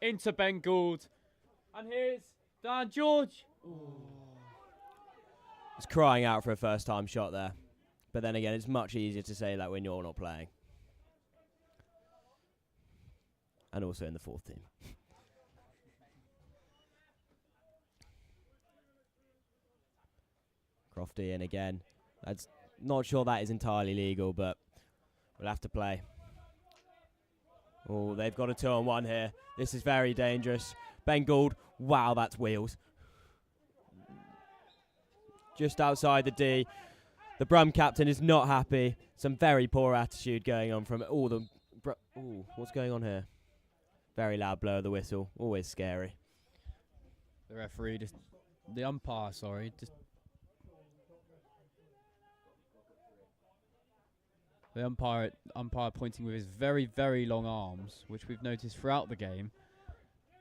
Into Ben Gould. And here's Dan George. It's crying out for a first-time shot there. But then again, it's much easier to say that when you're not playing. And also in the fourth team. Crofty in again. That's not sure that is entirely legal, but we'll have to play. Oh, they've got a 2-on-1 here. This is very dangerous. Ben Gould. Wow, that's wheels. Just outside the D. The Brum captain is not happy. Some very poor attitude going on from all the... Ooh, what's going on here? Very loud blow of the whistle. Always scary. The referee just... The umpire, sorry. Just... The umpire pointing with his very, very long arms, which we've noticed throughout the game,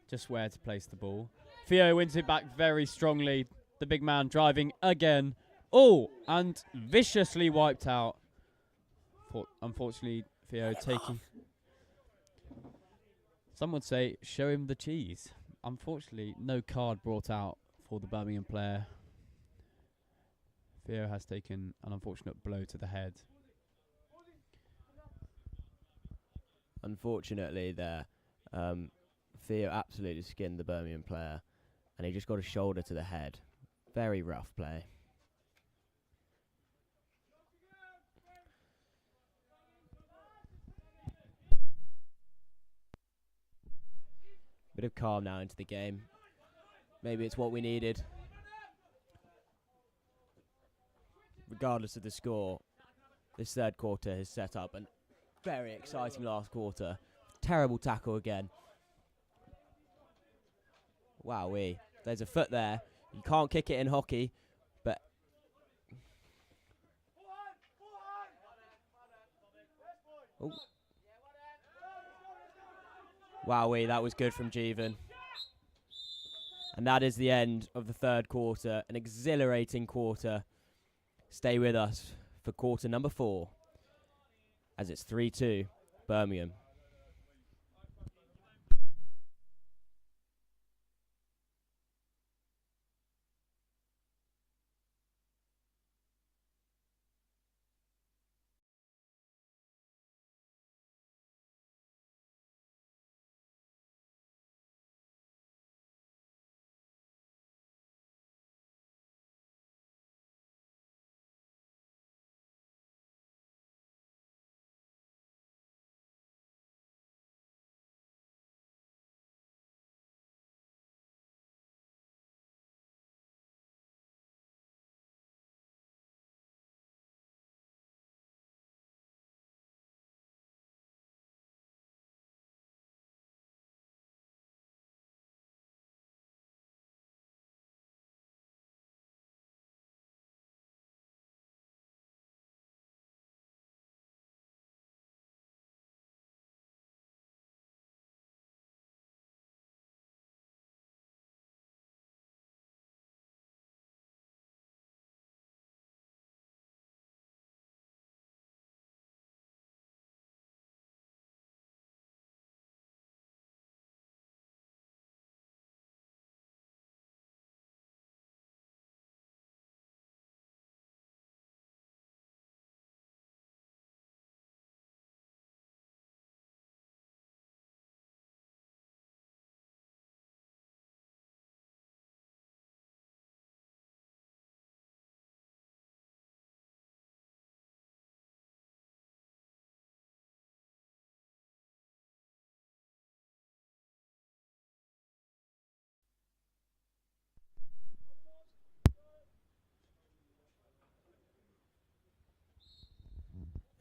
just where to place the ball. Theo wins it back very strongly. The big man driving again. Oh, and viciously wiped out. Unfortunately, Theo taking... Some would say, show him the cheese. Unfortunately, no card brought out for the Birmingham player. Theo has taken an unfortunate blow to the head. Unfortunately there, Theo absolutely skinned the Birmingham player and he just got a shoulder to the head. Very rough play. Bit of calm now into the game. Maybe it's what we needed. Regardless of the score, this third quarter has set up an very exciting last quarter. Terrible tackle again. Wowee. There's a foot there. You can't kick it in hockey, but... Ooh. Wowee, that was good from Jeevan. And that is the end of the third quarter. An exhilarating quarter. Stay with us for quarter number 4. As it's 3-2, Birmingham.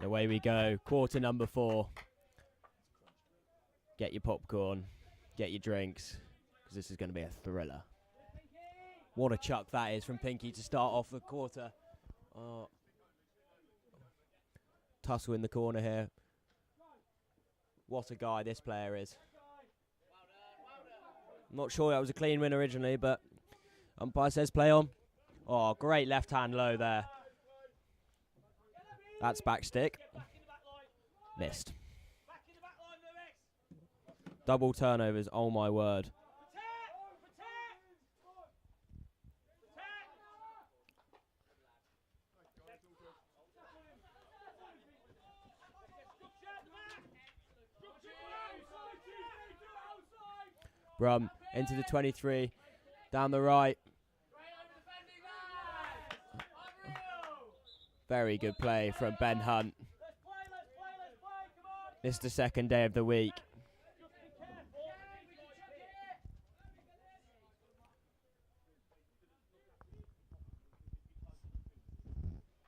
Away we go. Quarter number 4. Get your popcorn. Get your drinks. Because this is going to be a thriller. What a chuck that is from Pinky to start off the quarter. Oh. Tussle in the corner here. What a guy this player is. I'm not sure that was a clean win originally, but umpire says play on. Oh, great left hand low there. That's back stick. Missed. Double turnovers, oh my word. Brum into the 23, down the right. Very good play from Ben Hunt. It's the second day of the week.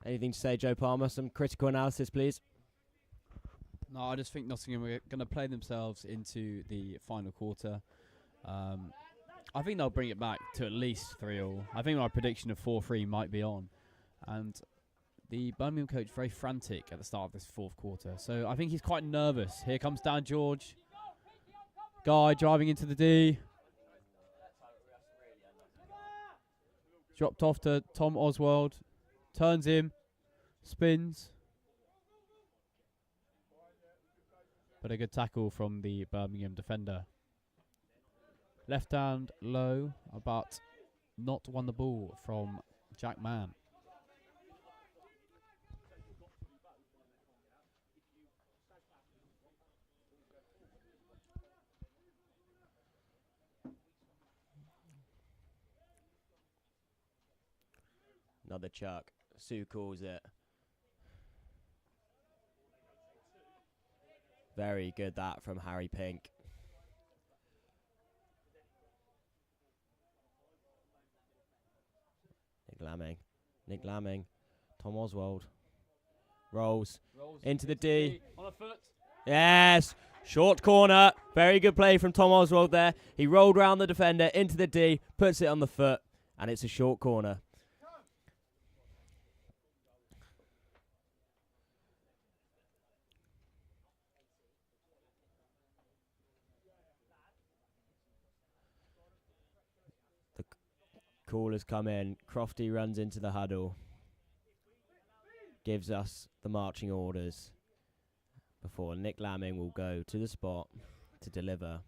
Anything to say, Joe Palmer? Some critical analysis, please. No, I just think Nottingham are going to play themselves into the final quarter. I think they'll bring it back to at least 3-3. I think my prediction of 4-3 might be on. And the Birmingham coach very frantic at the start of this fourth quarter. So I think he's quite nervous. Here comes Dan George. Guy driving into the D. Dropped off to Tom Oswald. Turns him. Spins. But a good tackle from the Birmingham defender. Left hand low, but not won the ball from Jack Mann. Another chuck. Sue calls it. Very good that from Harry Pink. Nick Lamming. Tom Oswald. Rolls into the D. On a foot. Yes. Short corner. Very good play from Tom Oswald there. He rolled round the defender into the D. Puts it on the foot. And it's a short corner. Call has come in. Crofty runs into the huddle. Gives us the marching orders before Nick Lamming will go to the spot to deliver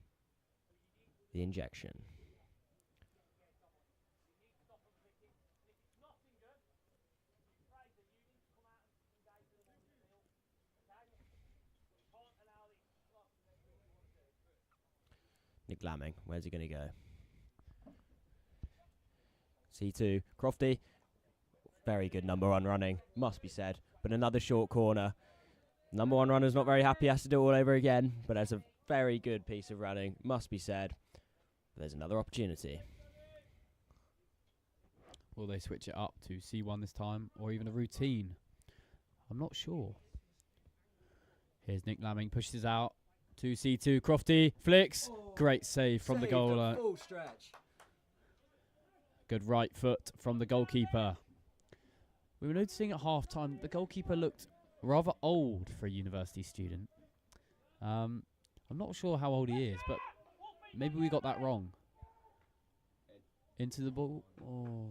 the injection. Nick Lamming, where's he going to go? C2, Crofty, very good number 1 running, must be said, but another short corner. Number 1 runner's not very happy, has to do it all over again, but that's a very good piece of running, must be said. There's another opportunity. Will they switch it up to C1 this time, or even a routine? I'm not sure. Here's Nick Lamming, pushes out to C2, Crofty, flicks, great save from the goal line. Full stretch. Good right foot from the goalkeeper. We were noticing at half-time the goalkeeper looked rather old for a university student. I'm not sure how old he is, but maybe we got that wrong. Into the ball. Oh.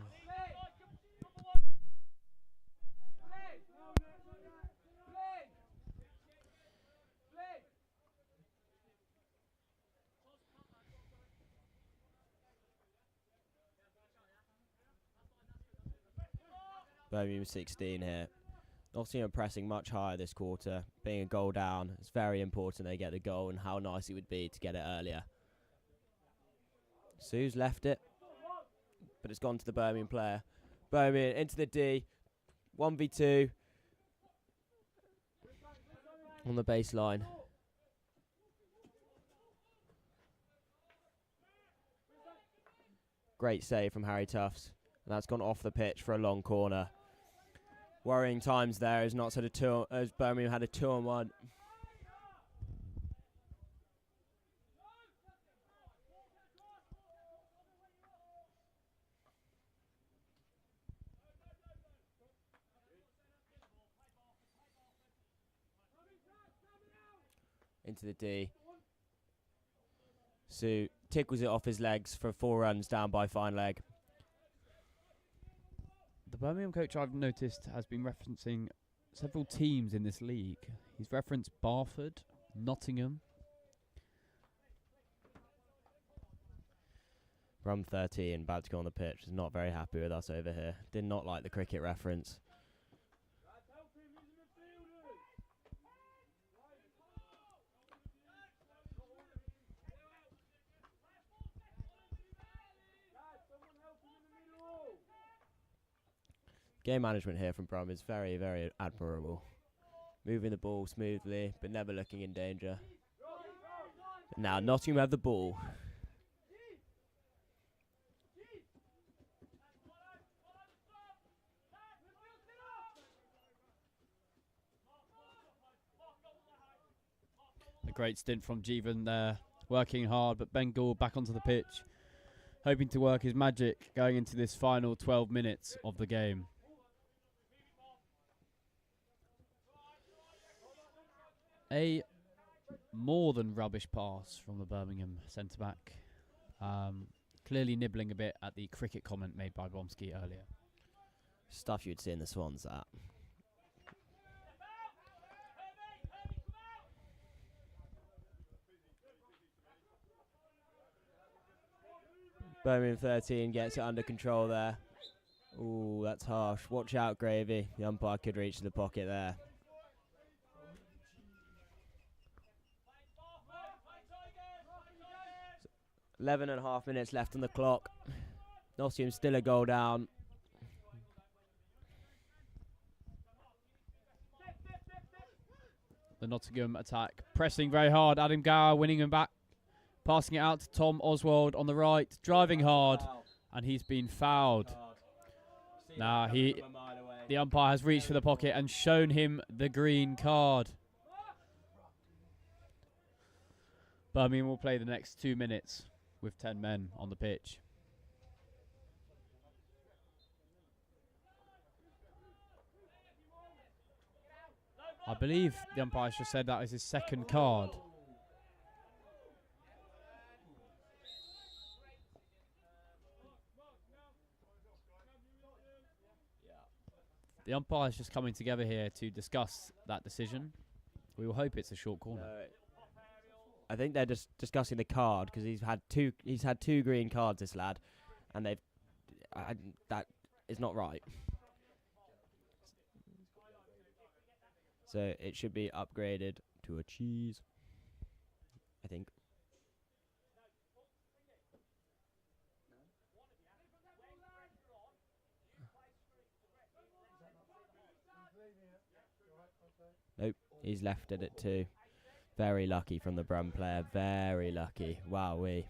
Birmingham 16 here. Nottingham pressing much higher this quarter. Being a goal down, it's very important they get the goal, and how nice it would be to get it earlier. Sue's left it, but it's gone to the Birmingham player. Birmingham into the D. 1v2 on the baseline. Great save from Harry Tufts. And that's gone off the pitch for a long corner. Worrying times there as Notts had as Birmingham had a 2-on-1. Into the D. So tickles it off his legs for 4 runs down by fine leg. The Birmingham coach, I've noticed, has been referencing several teams in this league. He's referenced Barford, Nottingham. Rum 13 about to go on the pitch. Is not very happy with us over here. Did not like the cricket reference. Game management here from Brum is very, very admirable. Moving the ball smoothly, but never looking in danger. Now Nottingham have the ball. A great stint from Jeevan there, working hard, but Bengal back onto the pitch, hoping to work his magic going into this final 12 minutes of the game. A more than rubbish pass from the Birmingham centre-back. Clearly nibbling a bit at the cricket comment made by Bomsky earlier. Stuff you'd see in the Swans, that. Birmingham 13 gets it under control there. Ooh, that's harsh. Watch out, Gravy. The umpire could reach the pocket there. So 11.5 minutes left on the clock. Nottingham still a goal down. The Nottingham attack pressing very hard. Adam Gower winning him back. Passing it out to Tom Oswald on the right. Driving hard. And he's been fouled. Now the umpire has reached for the pocket and shown him the green card. Birmingham will play the next 2 minutes with 10 men on the pitch. I believe the umpire just said that is his second card. The umpires just coming together here to discuss that decision. We will hope it's a short corner. I think they're just discussing the card because he's had two green cards, this lad, and that is not right. So it should be upgraded to a cheese, I think. Nope, he's left it at 2. Very lucky from the Brum player, very lucky. Wowee.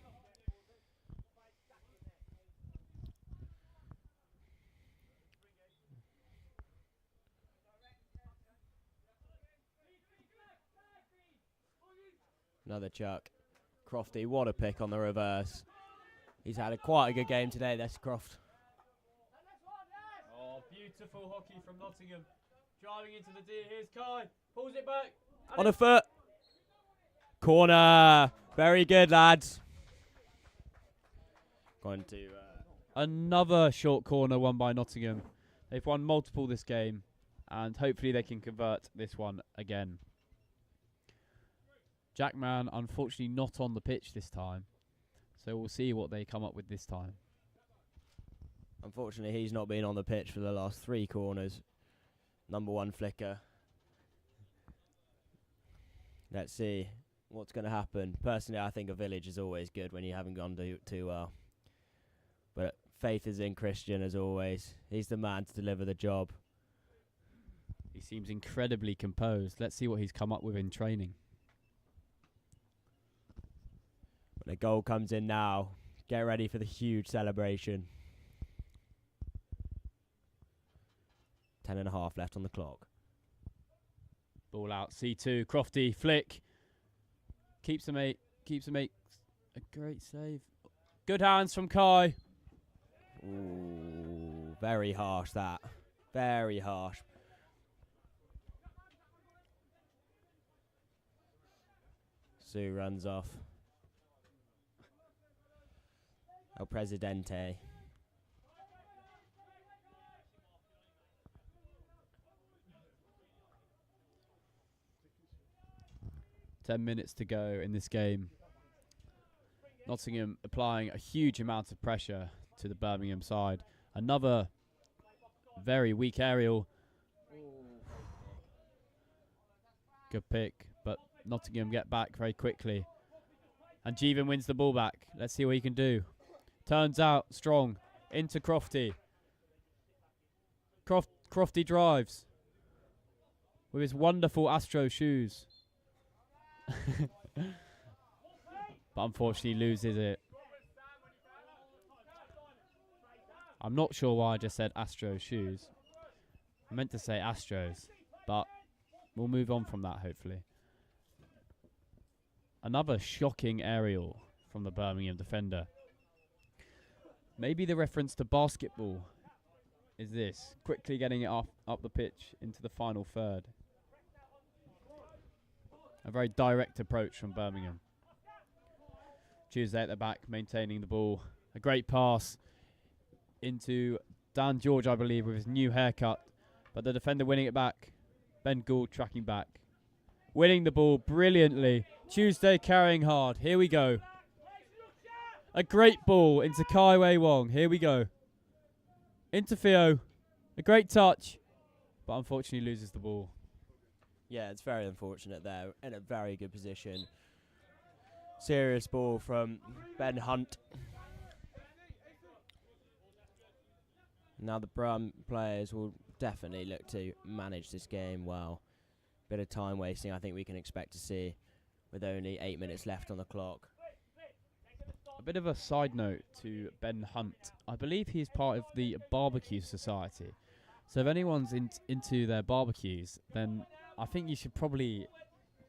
Another chuck. Crofty, what a pick on the reverse. He's had quite a good game today, that's Croft. Oh, beautiful hockey from Nottingham. Driving into the D, here's Kai. Pulls it back. On a foot. Corner. Very good, lads. Going to... Another short corner won by Nottingham. They've won multiple this game, and hopefully they can convert this one again. Jackman, unfortunately, not on the pitch this time. So we'll see what they come up with this time. Unfortunately, he's not been on the pitch for the last 3 corners. Number 1 flicker. Let's see what's going to happen. Personally, I think a village is always good when you haven't gone too well. But faith is in Christian, as always. He's the man to deliver the job. He seems incredibly composed. Let's see what he's come up with in training. When a goal comes in now, get ready for the huge celebration. 10.5 left on the clock. Ball out. C2. Crofty. Flick. Keeps a mate. A great save. Good hands from Kai. Ooh, very harsh that. Very harsh. Sue runs off. El Presidente. Ten minutes to go in this game. Nottingham applying a huge amount of pressure to the Birmingham side. Another very weak aerial. Good pick, but Nottingham get back very quickly. And Jeevan wins the ball back. Let's see what he can do. Turns out strong into Crofty. Crofty drives with his wonderful Astro shoes. But unfortunately loses it. I'm not sure why I just said Astro shoes. I meant to say Astros, but we'll move on from that hopefully. Another shocking aerial from the Birmingham defender. Maybe the reference to basketball is this. Quickly getting it up the pitch into the final third. A very direct approach from Birmingham. Tuesday at the back, maintaining the ball. A great pass into Dan George, I believe, with his new haircut. But the defender winning it back. Ben Gould tracking back. Winning the ball brilliantly. Tuesday carrying hard. Here we go. A great ball into Kai Wei Wong. Here we go. Into Theo. A great touch. But unfortunately loses the ball. Yeah, it's very unfortunate there. In a very good position. Serious ball from Ben Hunt. Now the Brum players will definitely look to manage this game well. Bit of time wasting I think we can expect to see with only 8 minutes left on the clock. A bit of a side note to Ben Hunt. I believe he's part of the Barbecue Society. So if anyone's into their barbecues, then I think you should probably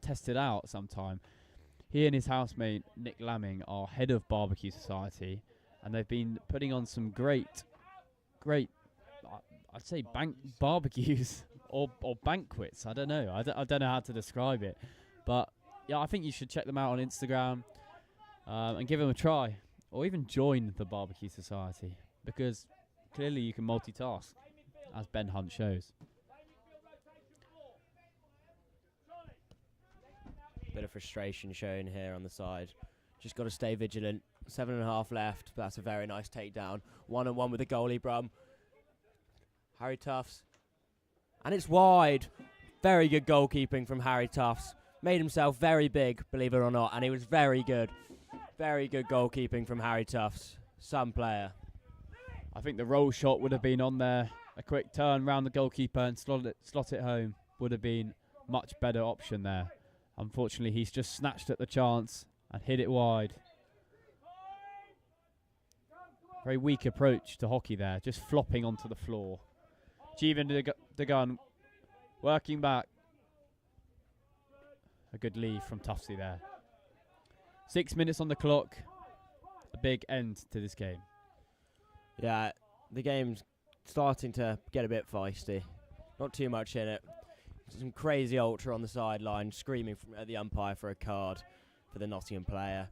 test it out sometime. He and his housemate, Nick Lamming, are head of Barbecue Society, and they've been putting on some great, I'd say barbecues or banquets. I don't know. I don't know how to describe it. But, yeah, I think you should check them out on Instagram and give them a try. Or even join the Barbecue Society, because clearly you can multitask, as Ben Hunt shows. Bit of frustration shown here on the side. Just got to stay vigilant. 7.5 left. That's a very nice takedown. 1-on-1 with the goalie, Brum. Harry Tufts. And it's wide. Very good goalkeeping from Harry Tufts. Made himself very big, believe it or not. And he was very good. Very good goalkeeping from Harry Tufts. Some player. I think the roll shot would have been on there. A quick turn round the goalkeeper and slot it home would have been much better option there. Unfortunately, he's just snatched at the chance and hit it wide. Very weak approach to hockey there, just flopping onto the floor. Jeevan the gun, working back. A good lead from Tuftsy there. 6 minutes on the clock. A big end to this game. Yeah, the game's starting to get a bit feisty. Not too much in it. Some crazy ultra on the sideline screaming at the umpire for a card for the Nottingham player.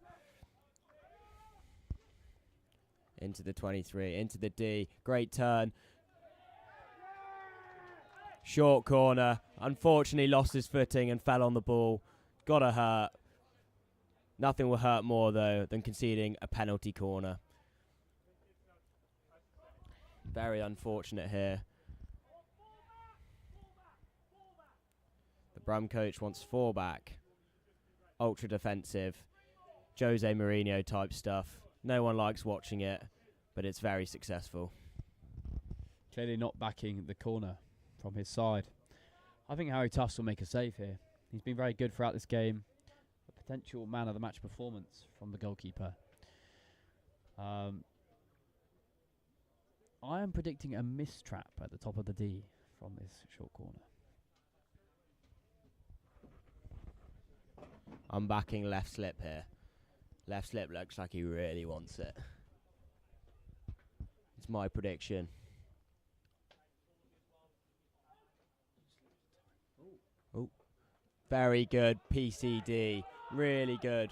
Into the 23, into the D. Great turn. Short corner. Unfortunately lost his footing and fell on the ball. Gotta hurt. Nothing will hurt more, though, than conceding a penalty corner. Very unfortunate here. The Brum coach wants 4 back. Ultra defensive. Jose Mourinho type stuff. No one likes watching it, but it's very successful. Clearly not backing the corner from his side. I think Harry Tufts will make a save here. He's been very good throughout this game. A potential man of the match performance from the goalkeeper. I am predicting a mistrap at the top of the D from this short corner. I'm backing left slip here. Left slip looks like he really wants it. It's my prediction. Oh, very good PCD. Really good.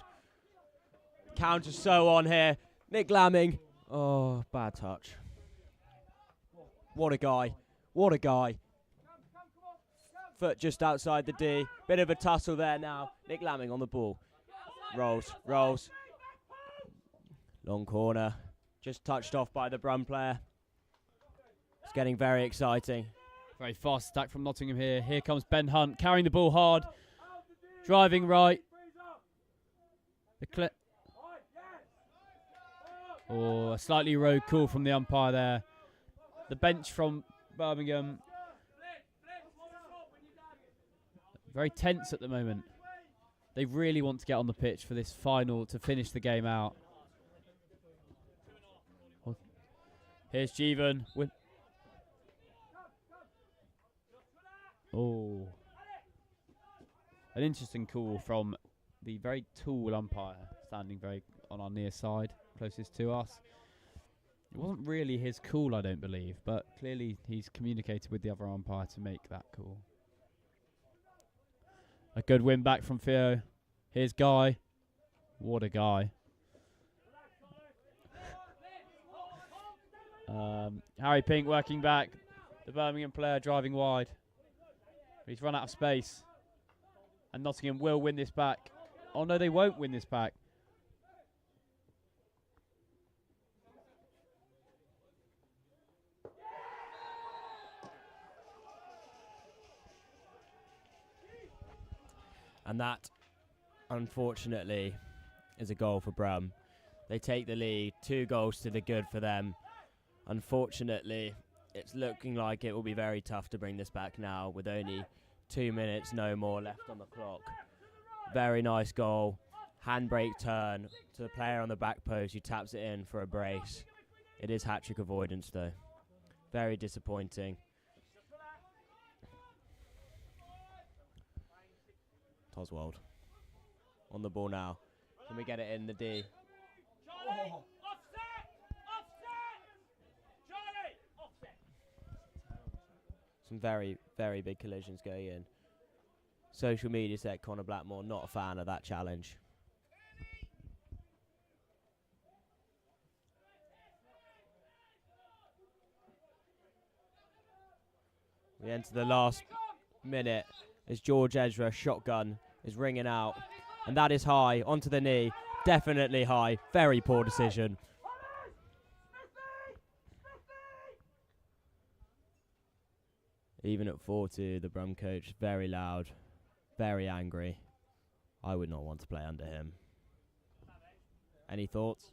Counter so on here. Nick Lamming. Oh, bad touch. What a guy. What a guy. Foot just outside the D. Bit of a tussle there now. Nick Lamming on the ball. Rolls. Long corner. Just touched off by the Brum player. It's getting very exciting. Very fast attack from Nottingham here. Here comes Ben Hunt carrying the ball hard. Driving right. A slightly rogue call from the umpire there. The bench from Birmingham. Very tense at the moment. They really want to get on the pitch for this final to finish the game out. Here's Jeevan. Oh. An interesting call from the very tall umpire, standing very on our near side, closest to us. It wasn't really his call, I don't believe, but clearly he's communicated with the other umpire to make that call. A good win back from Theo. Here's Guy. What a guy. Harry Pink working back. The Birmingham player driving wide. He's run out of space. And Nottingham will win this back. Oh no, they won't win this back. And that, unfortunately, is a goal for Brum. They take the lead, 2 goals to the good for them. Unfortunately, it's looking like it will be very tough to bring this back now with only 2 minutes, no more left on the clock. Very nice goal. Handbrake turn to the player on the back post who taps it in for a brace. It is hat-trick avoidance though. Very disappointing. Oswald on the ball now. Can we get it in the D? Some very, very big collisions going in. Social media said Connor Blackmore not a fan of that challenge. We enter the last minute as George Ezra shotgun is ringing out, and that is high onto the knee. Definitely high. Very poor decision. Even at 4-2, the Brum coach very loud, very angry. I would not want to play under him. Any thoughts?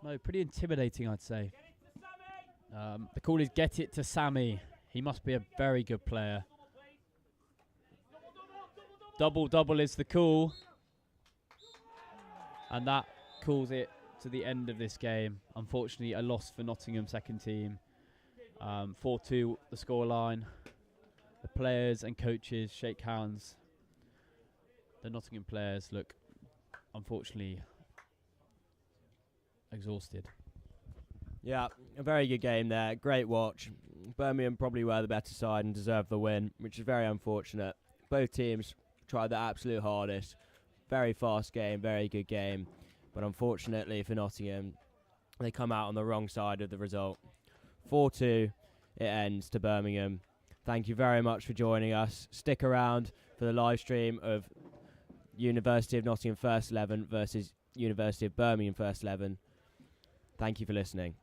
No, pretty intimidating, I'd say. The call is get it to Sammy. He must be a very good player. Double is the call. And that calls it to the end of this game. Unfortunately, a loss for Nottingham second team. 4-2 the scoreline. The players and coaches shake hands. The Nottingham players look, unfortunately, exhausted. Yeah, a very good game there. Great watch. Birmingham probably were the better side and deserved the win, which is very unfortunate. Both teams tried their absolute hardest. Very fast game, very good game. But unfortunately for Nottingham, they come out on the wrong side of the result. 4-2, it ends to Birmingham. Thank you very much for joining us. Stick around for the live stream of University of Nottingham First 11 versus University of Birmingham First 11. Thank you for listening.